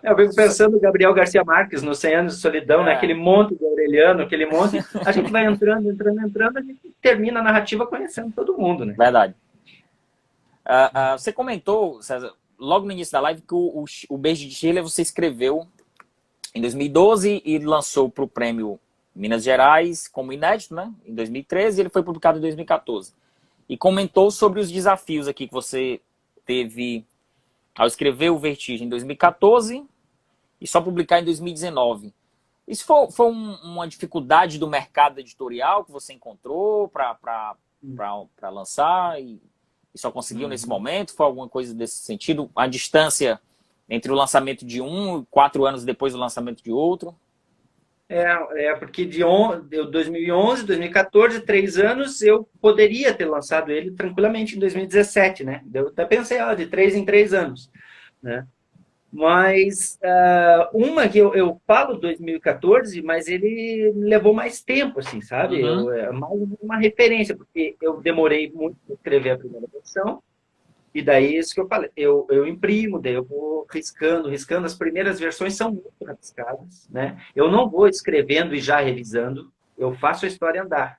Eu fico pensando no Gabriel Garcia Marques, no 100 Anos de Solidão, né? Aquele monte de Aureliano, aquele monte... A gente vai entrando, a gente termina a narrativa conhecendo todo mundo, né? Verdade. Você comentou, César, logo no início da live, que o Beijo de Shirley você escreveu em 2012 e lançou para o prêmio Minas Gerais como inédito, né? Em 2013, e ele foi publicado em 2014. E comentou sobre os desafios aqui que você teve ao escrever o Vertigem em 2014 e só publicar em 2019. Isso foi uma dificuldade do mercado editorial que você encontrou para lançar e só conseguiu nesse momento? Foi alguma coisa desse sentido? A distância entre o lançamento de um e 4 anos depois do lançamento de outro? Porque de 2011, 2014, 3 anos, eu poderia ter lançado ele tranquilamente em 2017, né? Eu até pensei, de 3 em 3 anos, né? Mas uma que eu falo 2014, mas ele levou mais tempo, assim, sabe? É mais uma referência, porque eu demorei muito para escrever a primeira versão, e daí isso que eu falei, eu imprimo, daí eu vou riscando. As primeiras versões são muito rabiscadas, né? Eu não vou escrevendo e já revisando, eu faço a história andar.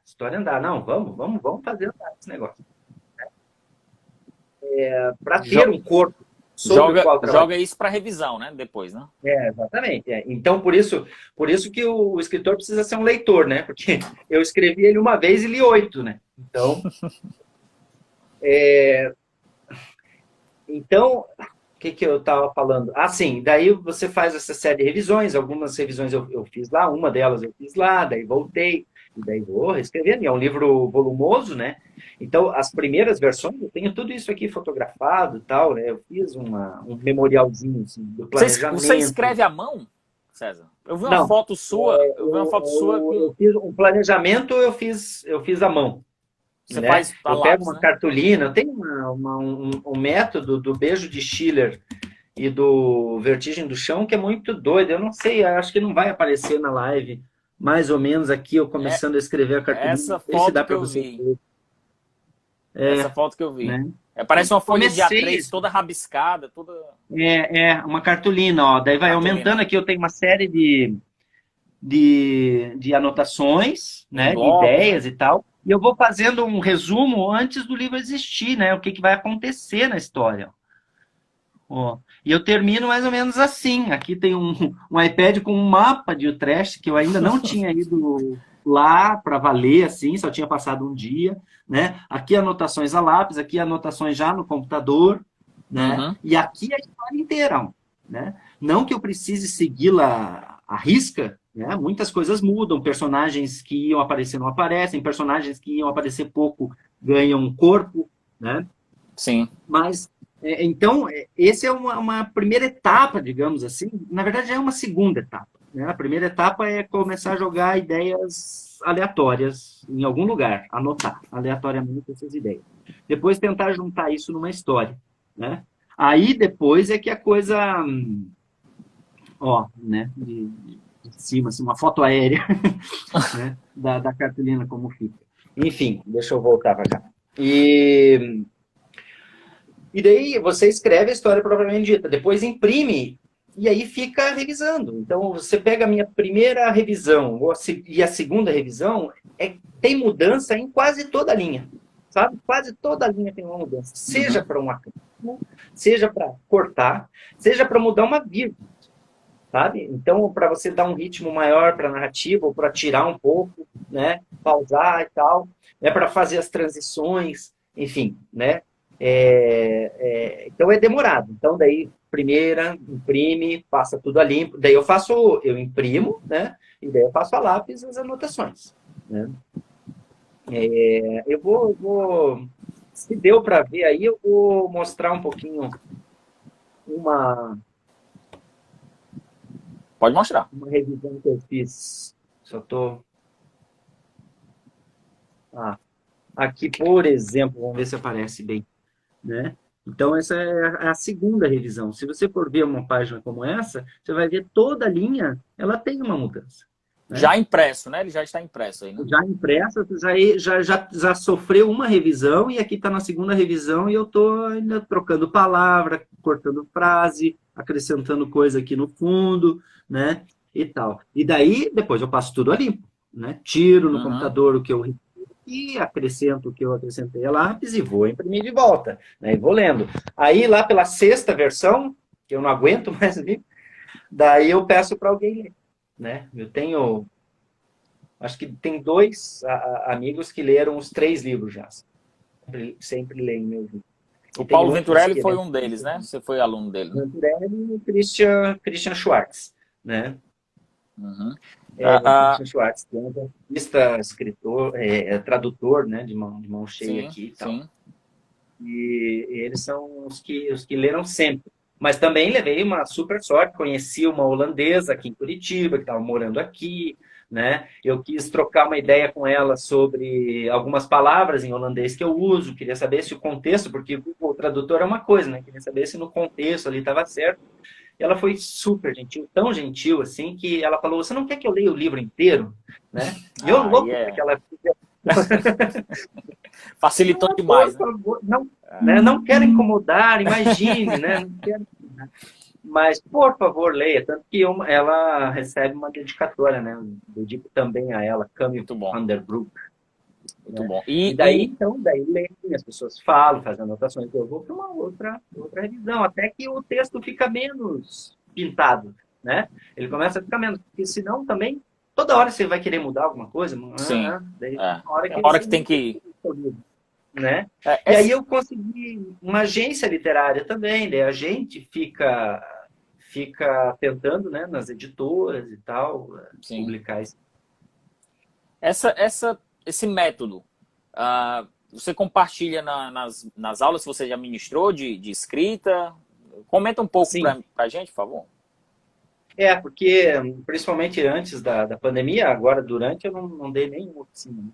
Não, vamos fazer andar esse negócio. Para ter um corpo sobre o qual trabalhar. Joga isso para revisão, né? Depois, né? Exatamente. Então, por isso que o escritor precisa ser um leitor, né? Porque eu escrevi ele uma vez e li 8, né? Então, o que eu estava falando? Sim, daí você faz essa série de revisões, algumas revisões eu fiz lá, uma delas eu fiz lá, daí voltei, e daí vou reescrevendo, e é um livro volumoso, né? Então, as primeiras versões, eu tenho tudo isso aqui fotografado e tal, né? Eu fiz um memorialzinho, assim, do planejamento. Você escreve à mão, César? Eu vi uma foto sua, eu fiz um planejamento, eu fiz à mão. Você né? faz eu pego uma cartolina, eu tenho um método do Beijo de Schiller e do Vertigem do Chão que é muito doido. Eu não sei, acho que não vai aparecer na live, mais ou menos aqui, eu começando a escrever a cartolina. Essa foto que eu vi. Essa foto que eu vi. Né? Parece uma folha de A3 toda rabiscada, toda... uma cartolina, ó. Daí vai aumentando aqui, eu tenho uma série de anotações, né, de ideias e tal. E eu vou fazendo um resumo antes do livro existir, né? O que vai acontecer na história. E eu termino mais ou menos assim. Aqui tem um iPad com um mapa de Utrecht, que eu ainda não tinha ido lá para valer, assim, só tinha passado um dia, né? Aqui anotações a lápis, aqui anotações já no computador, né? E aqui a história inteira, né? Não que eu precise segui-la à risca, né? Muitas coisas mudam, personagens que iam aparecer não aparecem, personagens que iam aparecer pouco ganham corpo, né? Sim. Mas, então, essa é uma primeira etapa, digamos assim. Na verdade, é uma segunda etapa, né? A primeira etapa é começar a jogar ideias aleatórias em algum lugar, anotar aleatoriamente essas ideias. Depois tentar juntar isso numa história, né? Aí, depois é que a coisa Ó, né, de cima, assim, uma foto aérea, né, da cartolina como fica. Enfim, deixa eu voltar para cá. E daí você escreve a história propriamente dita, depois imprime e aí fica revisando. Então você pega a minha primeira revisão e a segunda revisão, tem mudança em quase toda a linha, sabe? Quase toda a linha tem uma mudança, seja para um acréscimo, seja para cortar, seja para mudar uma vírgula, sabe? Então para você dar um ritmo maior para a narrativa ou para tirar um pouco, né? Pausar e tal, é para fazer as transições, enfim, né? Então é demorado. Então daí primeira imprime, passa tudo a limpo. Daí eu imprimo, né? E daí eu faço a lápis as anotações, né? Se deu para ver aí, eu vou mostrar um pouquinho uma Pode mostrar. uma revisão que eu fiz. Só tô aqui, por exemplo, vamos ver se aparece bem, né? Então, essa é a segunda revisão. Se você for ver uma página como essa, você vai ver toda a linha, ela tem uma mudança, né? Já impresso, né? Ele já está impresso aí, né? Já impressa, você já sofreu uma revisão e aqui está na segunda revisão e eu estou ainda trocando palavra, cortando frase, acrescentando coisa aqui no fundo, né? E tal. E daí, depois eu passo tudo a limpo, né? Tiro no computador o que eu e acrescento o que eu acrescentei a lápis e vou imprimir de volta, né? E vou lendo. Aí, lá pela sexta versão, que eu não aguento mais ler, daí eu peço para alguém ler, né? Acho que tem dois amigos que leram os 3 livros já. Sempre leem meu livro. O Paulo Venturelli foi um deles, né? Você foi aluno dele, né? Venturelli e o Christian Schwartz, né? Christian Schwartz, que é um artista, escritor, tradutor, né, de mão cheia sim, aqui e tal. Sim. E eles são os que leram sempre. Mas também levei uma super sorte, conheci uma holandesa aqui em Curitiba, que estava morando aqui, né? Eu quis trocar uma ideia com ela sobre algumas palavras em holandês que eu uso, queria saber se o contexto, porque o tradutor é uma coisa, né? Queria saber se no contexto ali estava certo. E ela foi super gentil, tão gentil assim, que ela falou: "Você não quer que eu leia o livro inteiro?", né? E eu louco, porque ela facilitou demais, por favor, não, né? Não quero incomodar, imagine, né? Não quero, mas por favor leia, tanto que ela recebe uma dedicatória, né? Eu dedico também a ela, Camille van der Broek. Muito né? bom. E daí, então, leem, as pessoas falam, fazem anotações, eu vou para uma outra revisão, até que o texto fica menos pintado, né? Ele começa a ficar menos, porque senão também, toda hora você vai querer mudar alguma coisa, sim. Daí, Uma hora que tem que... Né? E aí eu consegui uma agência literária também, daí a gente fica tentando, né, nas editoras e tal, publicar isso. Esse método, você compartilha nas aulas que você já ministrou de escrita? Comenta um pouco para a gente, por favor. Porque principalmente antes da pandemia, agora durante, eu não dei nenhuma oficina.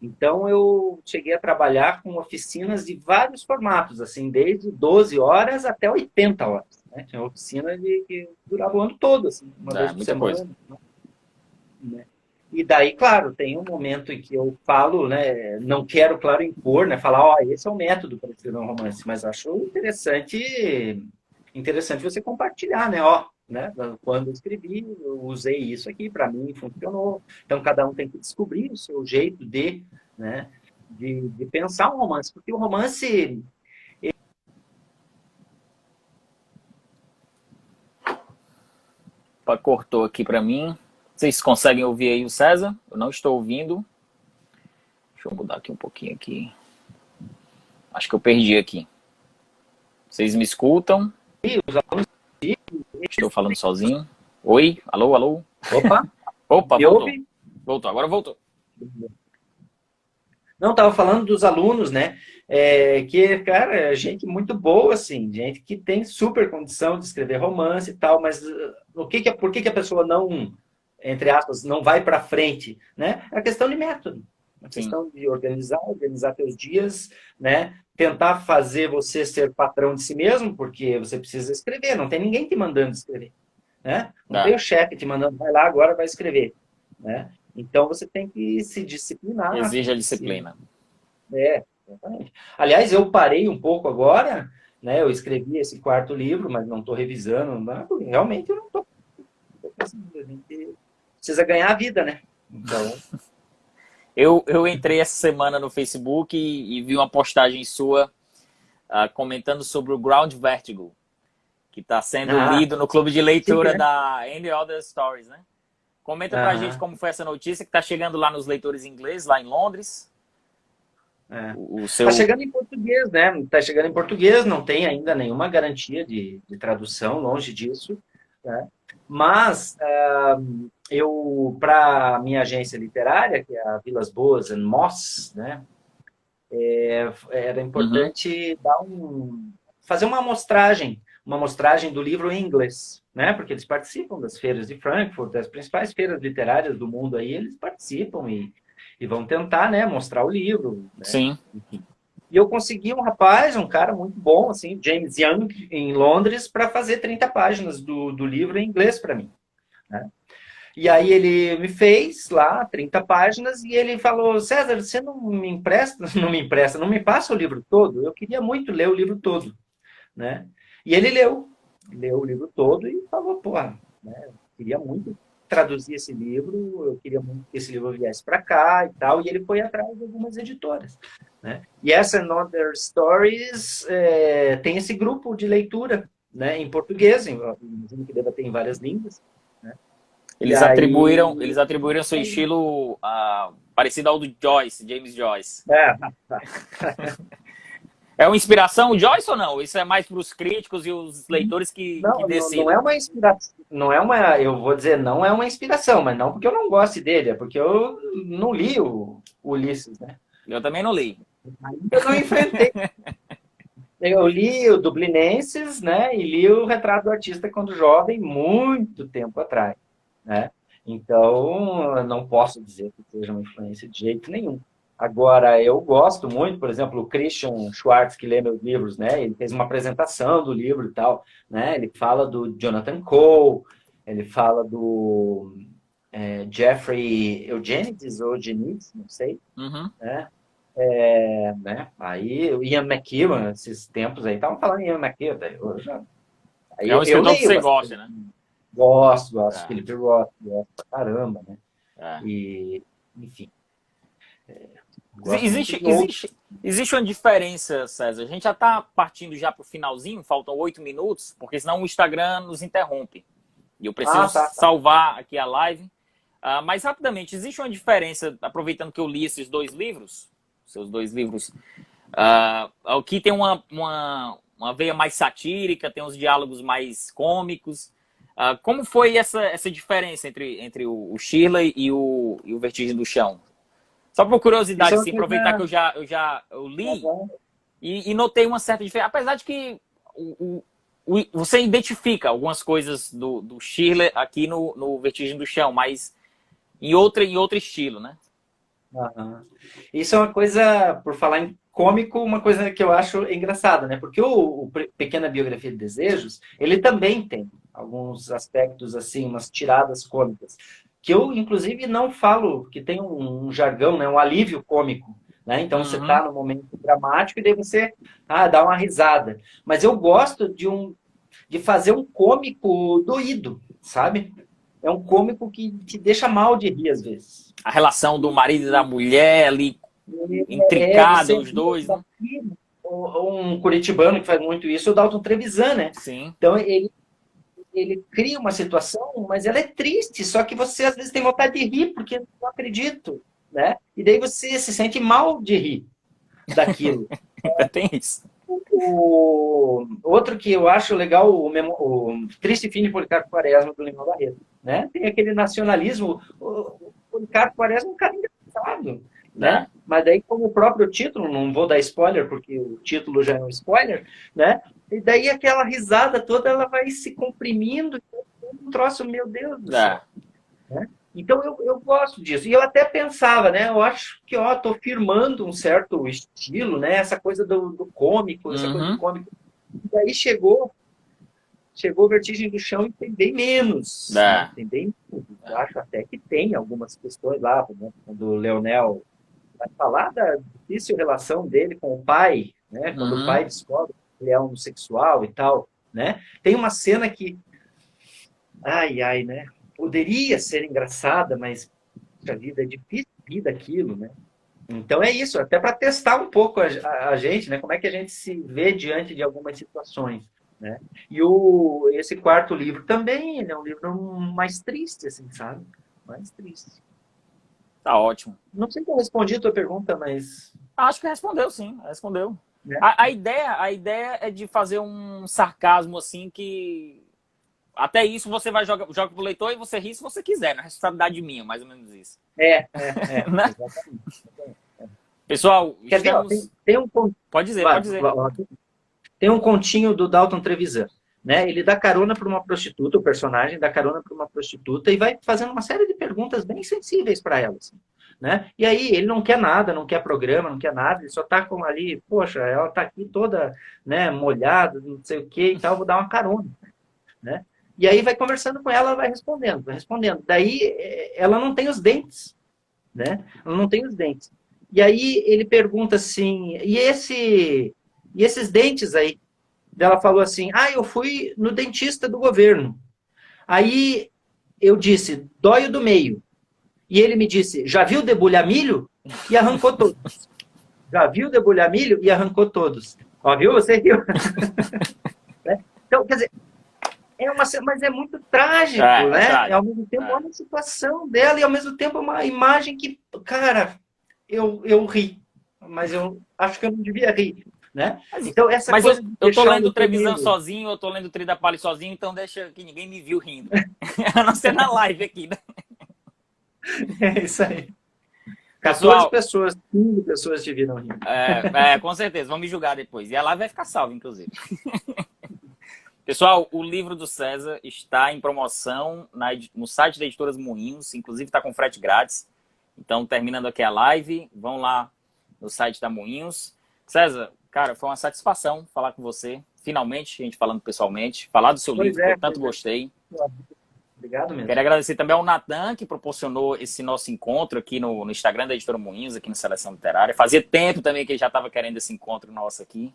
Então eu cheguei a trabalhar com oficinas de vários formatos, assim, desde 12 horas até 80 horas. Né? Tinha oficina que durava o ano todo, assim, uma vez por semana. Coisa. Né? E daí, claro, tem um momento em que eu falo, né, não quero, claro, impor, né, falar, esse é o método para escrever um romance, mas acho interessante você compartilhar, né, quando eu escrevi, eu usei isso aqui, para mim funcionou. Então, cada um tem que descobrir o seu jeito de pensar um romance, porque o romance... Cortou aqui para mim. Vocês conseguem ouvir aí o César? Eu não estou ouvindo. Deixa eu mudar aqui um pouquinho aqui. Acho que eu perdi aqui. Vocês me escutam? Estou falando sozinho. Oi? Alô, alô? Opa! Voltou. Voltou, agora voltou. Não, estava falando dos alunos, né? Que, cara, é gente muito boa, assim, gente que tem super condição de escrever romance e tal, mas por que a pessoa não, entre aspas, não vai para frente, né? É a questão de método, a questão de organizar teus dias, né? Tentar fazer você ser patrão de si mesmo, porque você precisa escrever, não tem ninguém te mandando escrever, né? Não Tá. tem o chefe te mandando, vai lá agora, vai escrever, né? Então você tem que se disciplinar. Exige a disciplina. Exatamente. Aliás, eu parei um pouco agora, né? Eu escrevi esse quarto livro, mas não estou revisando, né? Porque realmente eu não estou conseguindo. A gente precisa ganhar a vida, né? Então, Eu entrei essa semana no Facebook e vi uma postagem sua comentando sobre o Ground Vertigo, que está sendo ah, lido no clube de sim, leitura né? da Any Other Stories, né? Comenta pra gente Aham, como foi essa notícia que está chegando lá nos leitores ingleses, lá em Londres. é. O Tá seu. chegando em português, né? Tá chegando em português, não tem ainda nenhuma garantia de tradução, longe disso, né? Mas eu, para minha agência literária, que é a Vilas Boas and Moss, né? Era Uhum, importante fazer uma amostragem do livro em inglês, né? Porque eles participam das feiras de Frankfurt, das principais feiras literárias do mundo aí, eles participam e vão tentar, né, mostrar o livro, né? sim. Enfim. E eu consegui um rapaz, um cara muito bom, assim, James Young, em Londres, para fazer 30 páginas do livro em inglês para mim, né? E aí ele me fez lá 30 páginas e ele falou, César, você não me empresta, não me passa o livro todo? Eu queria muito ler o livro todo, né? E ele leu o livro todo e falou, pô, né, eu queria muito traduzir esse livro, eu queria muito que esse livro viesse para cá e tal, e ele foi atrás de algumas editoras, né? E essa Another Stories tem esse grupo de leitura, né, em português, imagino que deva ter em várias línguas, né? E Eles aí atribuíram seu estilo parecido ao do Joyce, James Joyce. é, É uma inspiração o Joyce ou não? Isso é mais para os críticos e os leitores que não é decidam. uma inspiração, não é uma, eu vou dizer, não é uma inspiração, mas não porque eu não goste dele, é porque eu não li o Ulisses, né? Eu também não li. Ainda não enfrentei. Eu li o Dublinenses, né? E li o Retrato do Artista quando jovem, muito tempo atrás, né? Então, eu não posso dizer que seja uma influência de jeito nenhum. Agora, eu gosto muito, por exemplo, o Christian Schwartz, que lê meus livros, né? Ele fez uma apresentação do livro e tal, né? Ele fala do Jonathan Cole, ele fala do Jeffrey Eugenides, ou Eugenides, não sei, Uhum. né? Né? Aí o Ian McEwan, esses tempos aí, estavam falando em Ian McEwan, aí É um eu escritor que leio você bastante. gosta, né? Gosto, É, Philip Roth, gosto pra caramba, né? é. E, enfim, gosto muito Existe, de outros. existe, existe uma diferença, César. A gente já está partindo já para o finalzinho, faltam 8 minutos, porque senão o Instagram nos interrompe. E eu preciso Ah, tá. salvar aqui a live. Mas rapidamente, existe uma diferença, aproveitando que eu li esses dois livros, seus dois livros, aqui tem uma veia mais satírica, tem uns diálogos mais cômicos. Como foi essa diferença entre o Shirley e o Vertigem do Chão? Só por Isso curiosidade, é uma assim, aproveitar que coisa. eu li e notei uma certa diferença. Apesar de que você identifica algumas coisas do Shirley aqui no Vertigem do Chão, mas em outro estilo, né? Aham. Isso é uma coisa, por falar em cômico, uma coisa que eu acho engraçada, né? Porque o Pequena Biografia de Desejos, ele também tem alguns aspectos, assim, umas tiradas cômicas, que eu, inclusive, não falo, que tem um jargão, né? Um alívio cômico, né? Então, você Uhum. está no momento dramático e daí você dá uma risada. Mas eu gosto de fazer um cômico doído, sabe? É um cômico que te deixa mal de rir, às vezes. A relação do marido e da mulher ali, intricada, Você os dois, né? um curitibano que faz muito isso, o Dalton Trevisan, né? Sim. Então ele cria uma situação, mas ela é triste, só que você às vezes tem vontade de rir, porque não acredito, né? E daí você se sente mal de rir daquilo. Tem isso. O outro que eu acho legal, o Triste Fim de Policarpo Quaresma, do Lima Barreto, né? Tem aquele nacionalismo, o Policarpo Quaresma é um cara engraçado, É. né? Mas daí, como o próprio título, não vou dar spoiler, porque o título já é um spoiler, né? E daí aquela risada toda, ela vai se comprimindo, um troço, meu Deus do céu, É. né? Então eu gosto disso. E eu até pensava, né? Eu acho que estou firmando um certo estilo, né? Essa coisa do cômico, essa coisa do Uhum. cômico. E daí chegou chegou Vertigem do Chão e tem bem menos. Né? Tem bem menos. Eu acho até que tem algumas questões lá, por exemplo, quando o Leonel vai falar da difícil relação dele com o pai, né? Quando o pai descobre que ele é homossexual e tal, né? Tem uma cena que, ai, né? Poderia ser engraçada, mas a vida é difícil rir daquilo, né? Então é isso, até para testar um pouco a gente, né? Como é que a gente se vê diante de algumas situações, né? E esse quarto livro também, ele é um livro mais triste, assim, sabe? Mais triste. Tá ótimo. Não sei se eu respondi a tua pergunta, mas... Acho que respondeu, sim. Respondeu. Né? A ideia é de fazer um sarcasmo, assim, que... Até isso você vai joga pro leitor e você ri se você quiser, na responsabilidade minha, mais ou menos isso. Né? Exatamente. Pessoal, quer estamos... ver, tem um... Pode dizer, pode dizer. Tem um continho do Dalton Trevisan, né? Ele dá carona para uma prostituta, o personagem dá carona para uma prostituta e vai fazendo uma série de perguntas bem sensíveis para ela, assim, né? E aí ele não quer nada, não quer programa, não quer nada, ele só tá com ali, poxa, ela tá aqui toda, né, molhada, não sei o que e tal, vou dar uma carona, né? E aí vai conversando com ela, vai respondendo, vai respondendo. Daí ela não tem os dentes, né? Ela não tem os dentes. E aí ele pergunta assim, e esses dentes aí? Ela falou assim, eu fui no dentista do governo. Aí eu disse, dói o do meio. E ele me disse, já viu debulhar milho? E arrancou todos. Já viu debulhar milho? E arrancou todos. Ó, viu? Você viu? Então, quer dizer, mas é muito trágico, né? Trágico. Ao mesmo tempo, olha a situação dela e ao mesmo tempo uma imagem que, cara, eu ri. Mas eu acho que eu não devia rir. Né? Então, mas eu tô lendo o Trevisan sozinho, eu tô lendo o Trida Pali sozinho, então deixa que ninguém me viu rindo. A não ser na live aqui. Né? É isso aí. 14 pessoas, 15 pessoas te viram rindo. Com certeza, vão me julgar depois. E a live vai ficar salva, inclusive. Pessoal, o livro do César está em promoção no site da Editoras Moinhos, inclusive está com frete grátis. Então, terminando aqui a live, vão lá no site da Moinhos. César, cara, foi uma satisfação falar com você. Finalmente, a gente falando pessoalmente. Falar do seu livro, que eu tanto gostei. Obrigado mesmo. Quero agradecer também ao Natan, que proporcionou esse nosso encontro aqui no Instagram da Editora Moinhos, aqui no Seleção Literária. Fazia tempo também que ele já estava querendo esse encontro nosso aqui.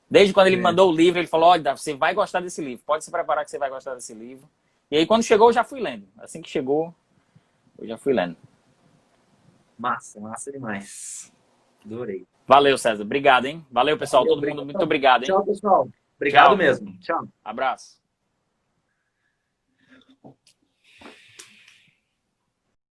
Desde quando ele me mandou o livro, ele falou, olha, você vai gostar desse livro. Pode se preparar que você vai gostar desse livro. E aí, quando chegou, eu já fui lendo. Assim que chegou, eu já fui lendo. Massa demais. Adorei. Valeu, César. Obrigado, hein? Valeu, pessoal. Todo mundo, muito obrigado, hein? Tchau, pessoal. Obrigado mesmo. Tchau. Abraço.